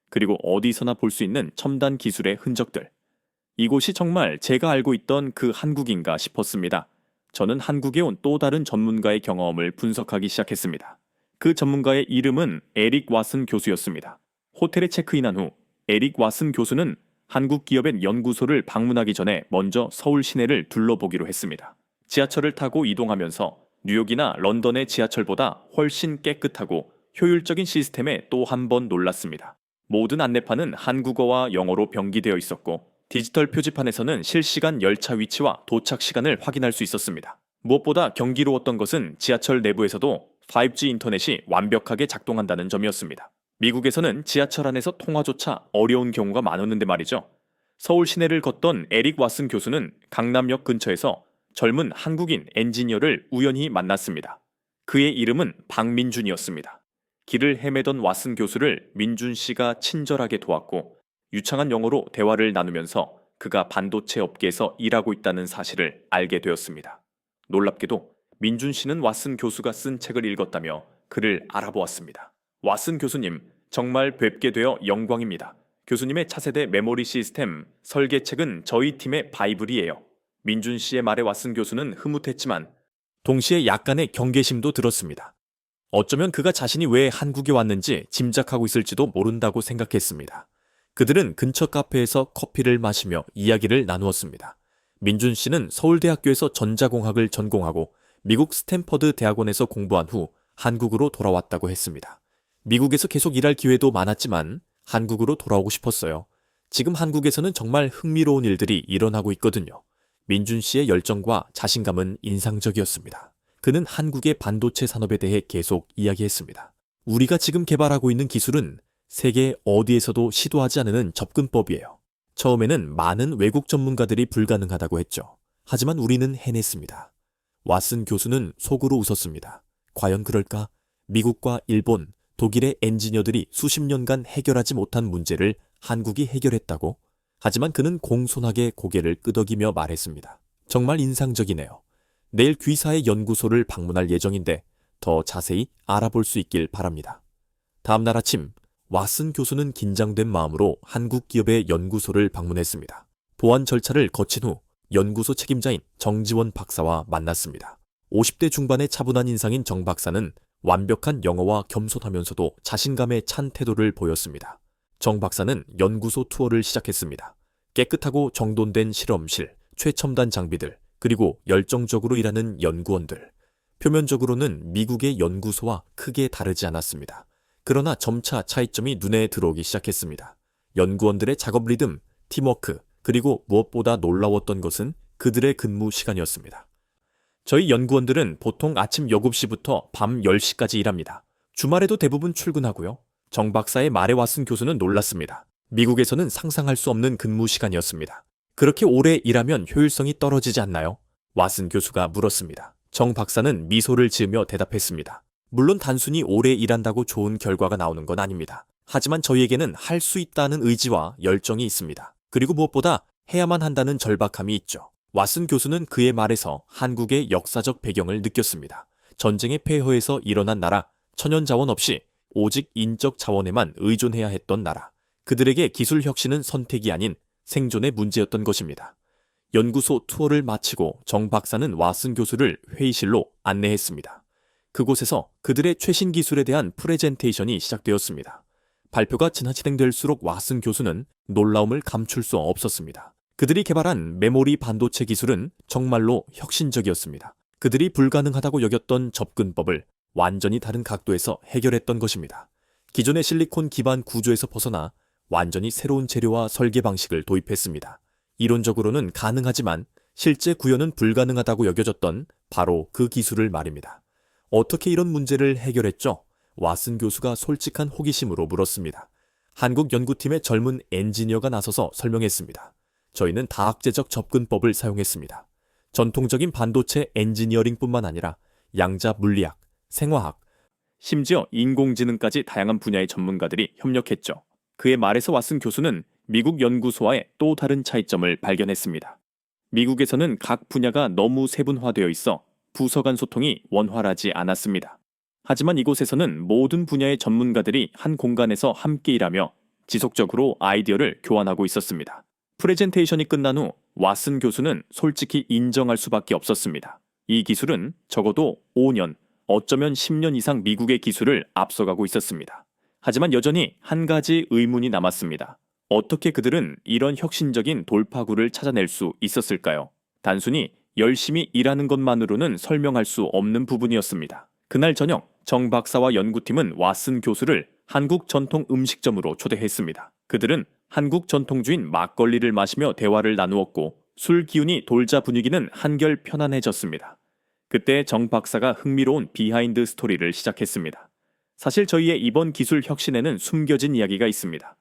S1: 그리고 어디서나 볼 수 있는 첨단 기술의 흔적들. 이곳이 정말 제가 알고 있던 그 한국인가 싶었습니다. 저는 한국에 온 또 다른 전문가의 경험을 분석하기 시작했습니다. 그 전문가의 이름은 에릭 왓슨 교수였습니다. 호텔에 체크인한 후 에릭 왓슨 교수는 한국 기업의 연구소를 방문하기 전에 먼저 서울 시내를 둘러보기로 했습니다. 지하철을 타고 이동하면서 뉴욕이나 런던의 지하철보다 훨씬 깨끗하고 효율적인 시스템에 또 한 번 놀랐습니다. 모든 안내판은 한국어와 영어로 병기되어 있었고 디지털 표지판에서는 실시간 열차 위치와 도착 시간을 확인할 수 있었습니다. 무엇보다 경이로웠던 것은 지하철 내부에서도 5G 인터넷이 완벽하게 작동한다는 점이었습니다. 미국에서는 지하철 안에서 통화조차 어려운 경우가 많았는데 말이죠. 서울 시내를 걷던 에릭 왓슨 교수는 강남역 근처에서 젊은 한국인 엔지니어를 우연히 만났습니다. 그의 이름은 박민준이었습니다. 길을 헤매던 왓슨 교수를 민준 씨가 친절하게 도왔고 유창한 영어로 대화를 나누면서 그가 반도체 업계에서 일하고 있다는 사실을 알게 되었습니다. 놀랍게도 민준 씨는 왓슨 교수가 쓴 책을 읽었다며 그를 알아보았습니다. 왓슨 교수님, 정말 뵙게 되어 영광입니다. 교수님의 차세대 메모리 시스템 설계책은 저희 팀의 바이블이에요. 민준 씨의 말에 왓슨 교수는 흐뭇했지만 동시에 약간의 경계심도 들었습니다. 어쩌면 그가 자신이 왜 한국에 왔는지 짐작하고 있을지도 모른다고 생각했습니다. 그들은 근처 카페에서 커피를 마시며 이야기를 나누었습니다. 민준 씨는 서울대학교에서 전자공학을 전공하고 미국 스탠퍼드 대학원에서 공부한 후 한국으로 돌아왔다고 했습니다. 미국에서 계속 일할 기회도 많았지만 한국으로 돌아오고 싶었어요. 지금 한국에서는 정말 흥미로운 일들이 일어나고 있거든요. 민준 씨의 열정과 자신감은 인상적이었습니다. 그는 한국의 반도체 산업에 대해 계속 이야기했습니다. 우리가 지금 개발하고 있는 기술은 세계 어디에서도 시도하지 않는 접근법이에요. 처음에는 많은 외국 전문가들이 불가능하다고 했죠. 하지만 우리는 해냈습니다. 왓슨 교수는 속으로 웃었습니다. 과연 그럴까? 미국과 일본, 독일의 엔지니어들이 수십 년간 해결하지 못한 문제를 한국이 해결했다고? 하지만 그는 공손하게 고개를 끄덕이며 말했습니다. 정말 인상적이네요. 내일 귀사의 연구소를 방문할 예정인데 더 자세히 알아볼 수 있길 바랍니다. 다음 날 아침
S2: 왓슨 교수는 긴장된 마음으로 한국 기업의 연구소를 방문했습니다. 보안 절차를 거친 후 연구소 책임자인 정지원 박사와 만났습니다. 50대 중반의 차분한 인상인 정 박사는 완벽한 영어와 겸손하면서도 자신감에 찬 태도를 보였습니다. 정 박사는 연구소 투어를 시작했습니다. 깨끗하고 정돈된 실험실, 최첨단 장비들, 그리고 열정적으로 일하는 연구원들. 표면적으로는 미국의 연구소와 크게 다르지 않았습니다. 그러나 점차 차이점이 눈에 들어오기 시작했습니다. 연구원들의 작업 리듬, 팀워크, 그리고 무엇보다 놀라웠던 것은 그들의 근무 시간이었습니다. 저희 연구원들은 보통 아침 7시부터 밤 10시까지 일합니다. 주말에도 대부분 출근하고요. 정 박사의 말에 왓슨 교수는 놀랐습니다. 미국에서는 상상할 수 없는 근무 시간이었습니다. 그렇게 오래 일하면 효율성이 떨어지지 않나요? 왓슨 교수가 물었습니다. 정 박사는 미소를 지으며 대답했습니다. 물론 단순히 오래 일한다고 좋은 결과가 나오는 건 아닙니다. 하지만 저희에게는 할 수 있다는 의지와 열정이 있습니다. 그리고 무엇보다 해야만 한다는 절박함이 있죠. 왓슨 교수는 그의 말에서 한국의 역사적 배경을 느꼈습니다. 전쟁의 폐허에서 일어난 나라, 천연자원 없이 오직 인적 자원에만 의존해야 했던 나라. 그들에게 기술 혁신은 선택이 아닌 생존의 문제였던 것입니다. 연구소 투어를 마치고 정 박사는 왓슨 교수를 회의실로 안내했습니다. 그곳에서 그들의 최신 기술에 대한 프레젠테이션이 시작되었습니다. 발표가 진행될수록 왓슨 교수는 놀라움을 감출 수 없었습니다. 그들이 개발한 메모리 반도체 기술은 정말로 혁신적이었습니다. 그들이 불가능하다고 여겼던 접근법을 완전히 다른 각도에서 해결했던 것입니다. 기존의 실리콘 기반 구조에서 벗어나 완전히 새로운 재료와 설계 방식을 도입했습니다. 이론적으로는 가능하지만 실제 구현은 불가능하다고 여겨졌던 바로 그 기술을 말입니다. 어떻게 이런 문제를 해결했죠? 왓슨 교수가 솔직한 호기심으로 물었습니다. 한국 연구팀의 젊은 엔지니어가 나서서 설명했습니다. 저희는 다학제적 접근법을 사용했습니다. 전통적인 반도체 엔지니어링뿐만 아니라 양자 물리학, 생화학,
S1: 심지어 인공지능까지 다양한 분야의 전문가들이 협력했죠. 그의 말에서 왓슨 교수는 미국 연구소와의 또 다른 차이점을 발견했습니다. 미국에서는 각 분야가 너무 세분화되어 있어 부서 간 소통이 원활하지 않았습니다. 하지만 이곳에서는 모든 분야의 전문가들이 한 공간에서 함께 일하며 지속적으로 아이디어를 교환하고 있었습니다. 프레젠테이션이 끝난 후 왓슨 교수는 솔직히 인정할 수밖에 없었습니다. 이 기술은 적어도 5년, 어쩌면 10년 이상 미국의 기술을 앞서가고 있었습니다. 하지만 여전히 한 가지 의문이 남았습니다. 어떻게 그들은 이런 혁신적인 돌파구를 찾아낼 수 있었을까요? 단순히 열심히 일하는 것만으로는 설명할 수 없는 부분이었습니다. 그날 저녁 정 박사와 연구팀은 왓슨 교수를 한국 전통 음식점으로 초대했습니다. 그들은 한국 전통주인 막걸리를 마시며 대화를 나누었고 술 기운이 돌자 분위기는 한결 편안해졌습니다. 그때 정 박사가 흥미로운 비하인드 스토리를 시작했습니다. 사실 저희의 이번 기술 혁신에는 숨겨진 이야기가 있습니다.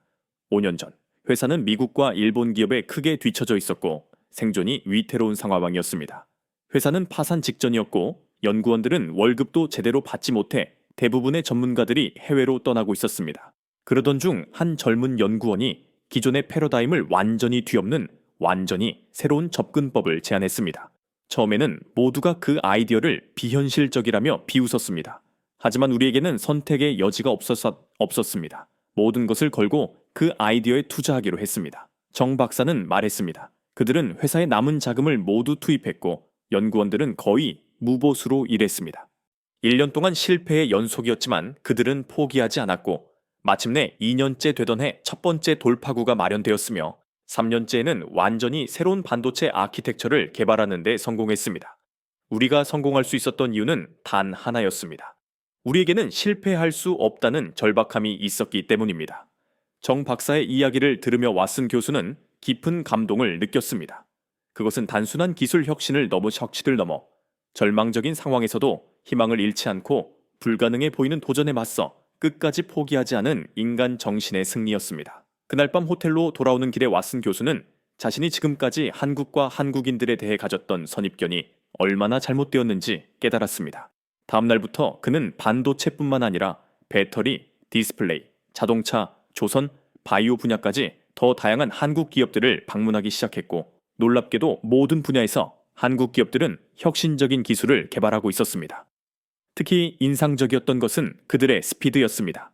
S1: 5년 전 회사는 미국과 일본 기업에 크게 뒤처져 있었고 생존이 위태로운 상황이었습니다. 회사는 파산 직전이었고 연구원들은 월급도 제대로 받지 못해 대부분의 전문가들이 해외로 떠나고 있었습니다. 그러던 중 한 젊은 연구원이 기존의 패러다임을 완전히 뒤엎는 완전히 새로운 접근법을 제안했습니다. 처음에는 모두가 그 아이디어를 비현실적이라며 비웃었습니다. 하지만 우리에게는 선택의 여지가 없었습니다. 모든 것을 걸고 그 아이디어에 투자하기로 했습니다. 정 박사는 말했습니다. 그들은 회사의 남은 자금을 모두 투입했고 연구원들은 거의 무보수로 일했습니다. 1년 동안 실패의 연속이었지만 그들은 포기하지 않았고 마침내 2년째 되던 해 첫 번째 돌파구가 마련되었으며 3년째에는 완전히 새로운 반도체 아키텍처를 개발하는 데 성공했습니다. 우리가 성공할 수 있었던 이유는 단 하나였습니다. 우리에게는 실패할 수 없다는 절박함이 있었기 때문입니다. 정 박사의 이야기를 들으며 왓슨 교수는 깊은 감동을 느꼈습니다. 그것은 단순한 기술 혁신을 넘어 절망적인 상황에서도 희망을 잃지 않고 불가능해 보이는 도전에 맞서 끝까지 포기하지 않은 인간 정신의 승리였습니다. 그날 밤 호텔로 돌아오는 길에 왓슨 교수는 자신이 지금까지 한국과 한국인들에 대해 가졌던 선입견이 얼마나 잘못되었는지 깨달았습니다. 다음 날부터 그는 반도체뿐만 아니라 배터리, 디스플레이, 자동차, 조선, 바이오 분야까지 더 다양한 한국 기업들을 방문하기 시작했고 놀랍게도 모든 분야에서 한국 기업들은 혁신적인 기술을 개발하고 있었습니다. 특히 인상적이었던 것은 그들의 스피드였습니다.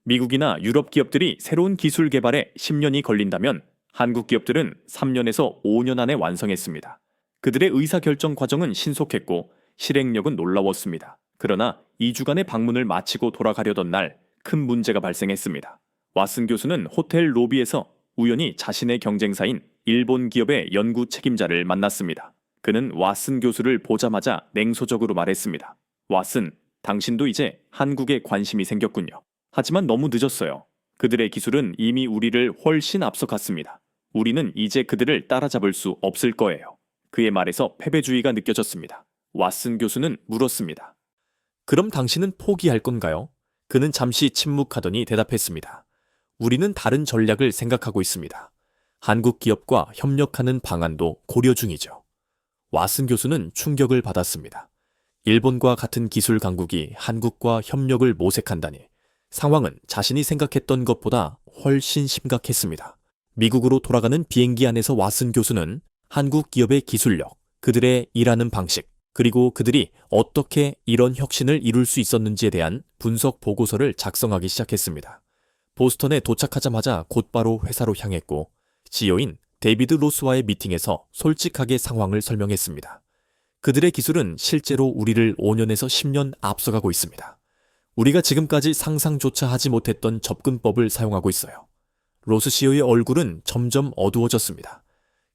S1: 미국이나 유럽 기업들이 새로운 기술 개발에 10년이 걸린다면 한국 기업들은 3년에서 5년 안에 완성했습니다. 그들의 의사결정 과정은 신속했고 실행력은 놀라웠습니다. 그러나 2주간의 방문을 마치고 돌아가려던 날 큰 문제가 발생했습니다. 왓슨 교수는 호텔 로비에서 우연히 자신의 경쟁사인 일본 기업의 연구 책임자를 만났습니다. 그는 왓슨 교수를 보자마자 냉소적으로 말했습니다. 왓슨, 당신도 이제 한국에 관심이 생겼군요. 하지만 너무 늦었어요. 그들의 기술은 이미 우리를 훨씬 앞서갔습니다. 우리는 이제 그들을 따라잡을 수 없을 거예요. 그의 말에서 패배주의가 느껴졌습니다. 왓슨 교수는 물었습니다.
S2: 그럼 당신은 포기할 건가요? 그는 잠시 침묵하더니 대답했습니다. 우리는 다른 전략을 생각하고 있습니다. 한국 기업과 협력하는 방안도 고려 중이죠. 왓슨 교수는 충격을 받았습니다. 일본과 같은 기술 강국이 한국과 협력을 모색한다니 상황은 자신이 생각했던 것보다 훨씬 심각했습니다. 미국으로 돌아가는 비행기 안에서 왓슨 교수는 한국 기업의 기술력, 그들의 일하는 방식, 그리고 그들이 어떻게 이런 혁신을 이룰 수 있었는지에 대한 분석 보고서를 작성하기 시작했습니다. 보스턴에 도착하자마자 곧바로 회사로 향했고 CEO인 데이비드 로스와의 미팅에서 솔직하게 상황을 설명했습니다. 그들의 기술은 실제로 우리를 5년에서 10년 앞서가고 있습니다. 우리가 지금까지 상상조차 하지 못했던 접근법을 사용하고 있어요. 로스 CEO의 얼굴은 점점 어두워졌습니다.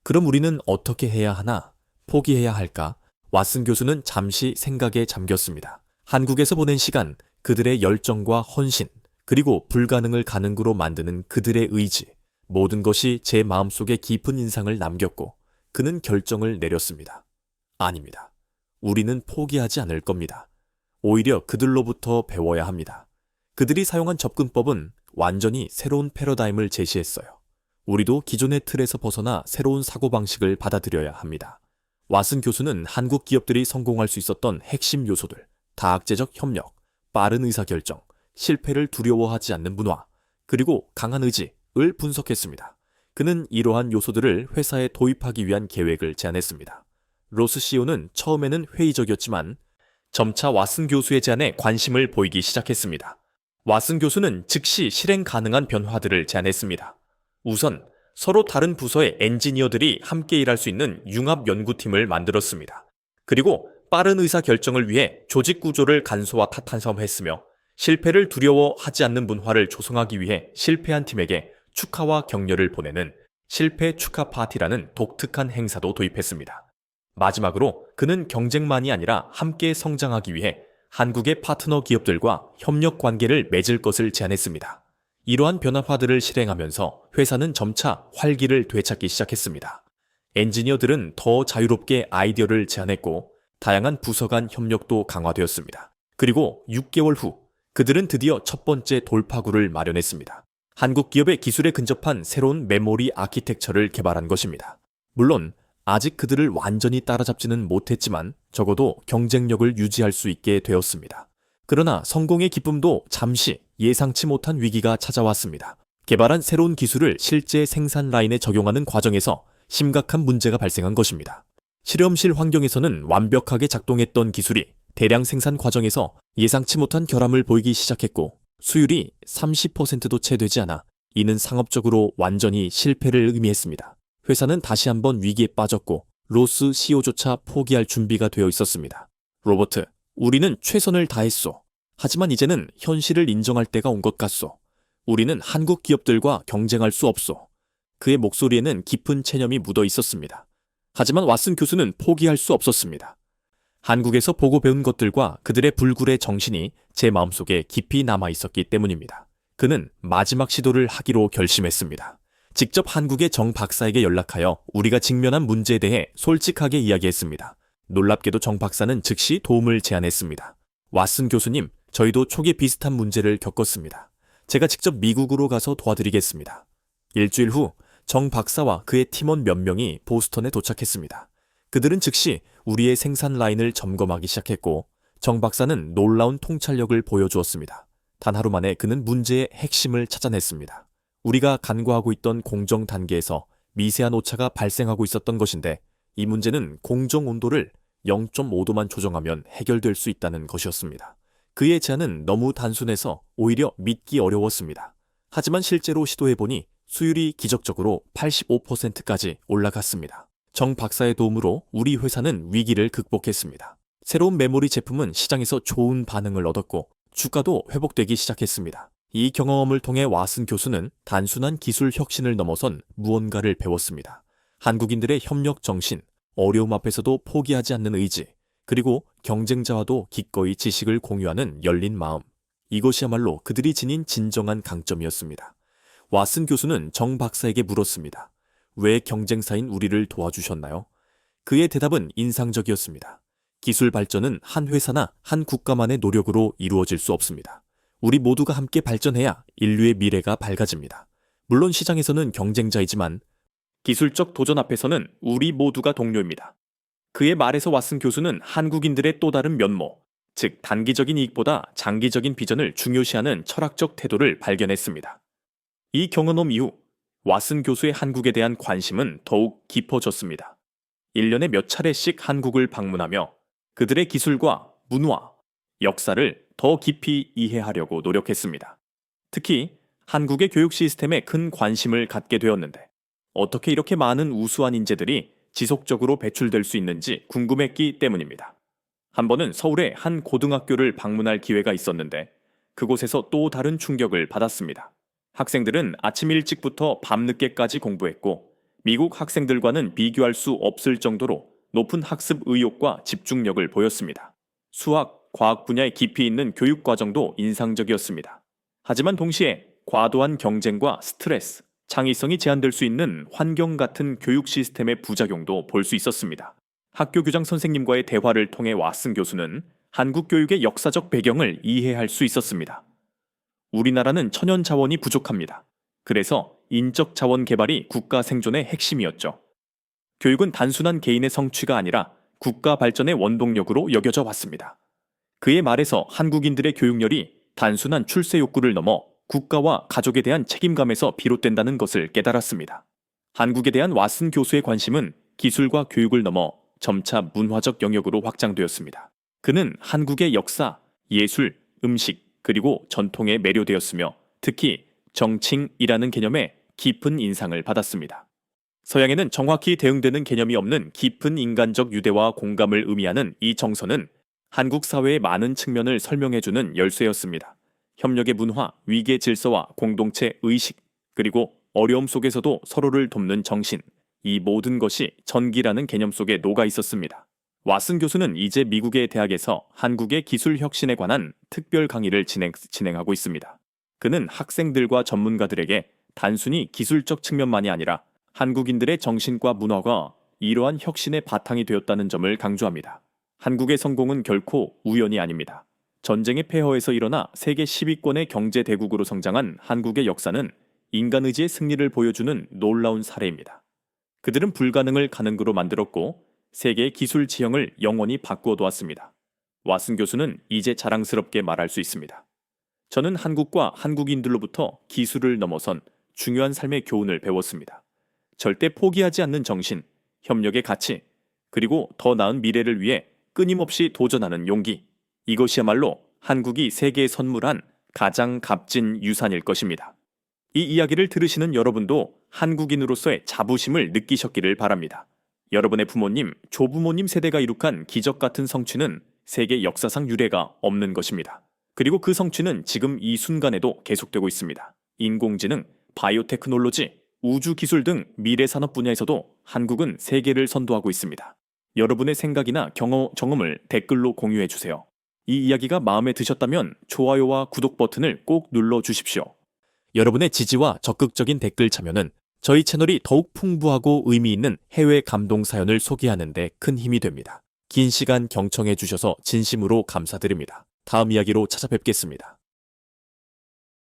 S2: 그럼 우리는 어떻게 해야 하나? 포기해야 할까? 왓슨 교수는 잠시 생각에 잠겼습니다. 한국에서 보낸 시간, 그들의 열정과 헌신, 그리고 불가능을 가능으로 만드는 그들의 의지, 모든 것이 제 마음속에 깊은 인상을 남겼고 그는 결정을 내렸습니다. 아닙니다. 우리는 포기하지 않을 겁니다. 오히려 그들로부터 배워야 합니다. 그들이 사용한 접근법은 완전히 새로운 패러다임을 제시했어요. 우리도 기존의 틀에서 벗어나 새로운 사고방식을 받아들여야 합니다. 왓슨 교수는 한국 기업들이 성공할 수 있었던 핵심 요소들, 다학제적 협력, 빠른 의사결정, 실패를 두려워하지 않는 문화, 그리고 강한 의지를 분석했습니다. 그는 이러한 요소들을 회사에 도입하기 위한 계획을 제안했습니다. 로스 CEO는 처음에는 회의적이었지만 점차 왓슨 교수의 제안에 관심을 보이기 시작했습니다. 왓슨 교수는 즉시 실행 가능한 변화들을 제안했습니다. 우선 서로 다른 부서의 엔지니어들이 함께 일할 수 있는 융합 연구팀을 만들었습니다. 그리고 빠른 의사결정을 위해 조직 구조를 간소화 탄탄화했으며 실패를 두려워하지 않는 문화를 조성하기 위해 실패한 팀에게 축하와 격려를 보내는 실패 축하 파티라는 독특한 행사도 도입했습니다. 마지막으로 그는 경쟁만이 아니라 함께 성장하기 위해 한국의 파트너 기업들과 협력 관계를 맺을 것을 제안했습니다. 이러한 변화파들을 실행하면서 회사는 점차 활기를 되찾기 시작했습니다. 엔지니어들은 더 자유롭게 아이디어를 제안했고 다양한 부서 간 협력도 강화되었습니다. 그리고 6개월 후 그들은 드디어 첫 번째 돌파구를 마련했습니다. 한국 기업의 기술에 근접한 새로운 메모리 아키텍처를 개발한 것입니다. 물론 아직 그들을 완전히 따라잡지는 못했지만 적어도 경쟁력을 유지할 수 있게 되었습니다. 그러나 성공의 기쁨도 잠시 예상치 못한 위기가 찾아왔습니다. 개발한 새로운 기술을 실제 생산 라인에 적용하는 과정에서 심각한 문제가 발생한 것입니다. 실험실 환경에서는 완벽하게 작동했던 기술이 대량 생산 과정에서 예상치 못한 결함을 보이기 시작했고 수율이 30%도 채 되지 않아 이는 상업적으로 완전히 실패를 의미했습니다. 회사는 다시 한번 위기에 빠졌고 로스 CEO조차 포기할 준비가 되어 있었습니다. 로버트, 우리는 최선을 다했소. 하지만 이제는 현실을 인정할 때가 온 것 같소. 우리는 한국 기업들과 경쟁할 수 없소. 그의 목소리에는 깊은 체념이 묻어 있었습니다. 하지만 왓슨 교수는 포기할 수 없었습니다. 한국에서 보고 배운 것들과 그들의 불굴의 정신이 제 마음속에 깊이 남아 있었기 때문입니다. 그는 마지막 시도를 하기로 결심했습니다. 직접 한국의 정 박사에게 연락하여 우리가 직면한 문제에 대해 솔직하게 이야기했습니다. 놀랍게도 정 박사는 즉시 도움을 제안했습니다. 왓슨 교수님, 저희도 초기 비슷한 문제를 겪었습니다. 제가 직접 미국으로 가서 도와드리겠습니다. 일주일 후 정 박사와 그의 팀원 몇 명이 보스턴에 도착했습니다. 그들은 즉시 우리의 생산 라인을 점검하기 시작했고 정 박사는 놀라운 통찰력을 보여주었습니다. 단 하루 만에 그는 문제의 핵심을 찾아냈습니다. 우리가 간과하고 있던 공정 단계에서 미세한 오차가 발생하고 있었던 것인데 이 문제는 공정 온도를 0.5도만 조정하면 해결될 수 있다는 것이었습니다. 그의 제안은 너무 단순해서 오히려 믿기 어려웠습니다. 하지만 실제로 시도해보니 수율이 기적적으로 85%까지 올라갔습니다. 정 박사의 도움으로 우리 회사는 위기를 극복했습니다. 새로운 메모리 제품은 시장에서 좋은 반응을 얻었고 주가도 회복되기 시작했습니다. 이 경험을 통해 왓슨 교수는 단순한 기술 혁신을 넘어선 무언가를 배웠습니다. 한국인들의 협력 정신, 어려움 앞에서도 포기하지 않는 의지, 그리고 경쟁자와도 기꺼이 지식을 공유하는 열린 마음. 이것이야말로 그들이 지닌 진정한 강점이었습니다. 왓슨 교수는 정 박사에게 물었습니다. 왜 경쟁사인 우리를 도와주셨나요? 그의 대답은 인상적이었습니다. 기술 발전은 한 회사나 한 국가만의 노력으로 이루어질 수 없습니다. 우리 모두가 함께 발전해야 인류의 미래가 밝아집니다. 물론 시장에서는 경쟁자이지만
S1: 기술적 도전 앞에서는 우리 모두가 동료입니다. 그의 말에서 왓슨 교수는 한국인들의 또 다른 면모, 즉 단기적인 이익보다 장기적인 비전을 중요시하는 철학적 태도를 발견했습니다. 이 경험 이후 왓슨 교수의 한국에 대한 관심은 더욱 깊어졌습니다. 1년에 몇 차례씩 한국을 방문하며 그들의 기술과 문화, 역사를 더 깊이 이해하려고 노력했습니다. 특히 한국의 교육 시스템에 큰 관심을 갖게 되었는데 어떻게 이렇게 많은 우수한 인재들이 지속적으로 배출될 수 있는지 궁금했기 때문입니다. 한 번은 서울의 한 고등학교를 방문할 기회가 있었는데 그곳에서 또 다른 충격을 받았습니다. 학생들은 아침 일찍부터 밤늦게까지 공부했고 미국 학생들과는 비교할 수 없을 정도로 높은 학습 의욕과 집중력을 보였습니다. 수학, 과학 분야에 깊이 있는 교육 과정도 인상적이었습니다. 하지만 동시에 과도한 경쟁과 스트레스, 창의성이 제한될 수 있는 환경 같은 교육 시스템의 부작용도 볼 수 있었습니다. 학교 교장 선생님과의 대화를 통해 왓슨 교수는 한국 교육의 역사적 배경을 이해할 수 있었습니다. 우리나라는 천연 자원이 부족합니다. 그래서 인적 자원 개발이 국가 생존의 핵심이었죠. 교육은 단순한 개인의 성취가 아니라 국가 발전의 원동력으로 여겨져 왔습니다. 그의 말에서 한국인들의 교육열이 단순한 출세 욕구를 넘어 국가와 가족에 대한 책임감에서 비롯된다는 것을 깨달았습니다. 한국에 대한 왓슨 교수의 관심은 기술과 교육을 넘어 점차 문화적 영역으로 확장되었습니다. 그는 한국의 역사, 예술, 음식, 그리고 전통에 매료되었으며 특히 정칭이라는 개념에 깊은 인상을 받았습니다. 서양에는 정확히 대응되는 개념이 없는 깊은 인간적 유대와 공감을 의미하는 이 정서는 한국 사회의 많은 측면을 설명해주는 열쇠였습니다. 협력의 문화, 위계 질서와 공동체 의식, 그리고 어려움 속에서도 서로를 돕는 정신, 이 모든 것이 전기라는 개념 속에 녹아 있었습니다. 왓슨 교수는 이제 미국의 대학에서 한국의 기술 혁신에 관한 특별 강의를 진행하고 있습니다. 그는 학생들과 전문가들에게 단순히 기술적 측면만이 아니라 한국인들의 정신과 문화가 이러한 혁신의 바탕이 되었다는 점을 강조합니다. 한국의 성공은 결코 우연이 아닙니다. 전쟁의 폐허에서 일어나 세계 10위권의 경제 대국으로 성장한 한국의 역사는 인간 의지의 승리를 보여주는 놀라운 사례입니다. 그들은 불가능을 가능으로 만들었고 세계의 기술 지형을 영원히 바꾸어 두었습니다. 왓슨 교수는 이제 자랑스럽게 말할 수 있습니다. 저는 한국과 한국인들로부터 기술을 넘어선 중요한 삶의 교훈을 배웠습니다. 절대 포기하지 않는 정신, 협력의 가치, 그리고 더 나은 미래를 위해 끊임없이 도전하는 용기. 이것이야말로 한국이 세계에 선물한 가장 값진 유산일 것입니다. 이 이야기를 들으시는 여러분도 한국인으로서의 자부심을 느끼셨기를 바랍니다. 여러분의 부모님, 조부모님 세대가 이룩한 기적 같은 성취는 세계 역사상 유례가 없는 것입니다. 그리고 그 성취는 지금 이 순간에도 계속되고 있습니다. 인공지능, 바이오테크놀로지, 우주기술 등 미래산업 분야에서도 한국은 세계를 선도하고 있습니다. 여러분의 생각이나 경험을 댓글로 공유해 주세요. 이 이야기가 마음에 드셨다면 좋아요와 구독 버튼을 꼭 눌러 주십시오.
S2: 여러분의 지지와 적극적인 댓글 참여는 저희 채널이 더욱 풍부하고 의미 있는 해외 감동 사연을 소개하는 데 큰 힘이 됩니다. 긴 시간 경청해 주셔서 진심으로 감사드립니다. 다음 이야기로 찾아뵙겠습니다.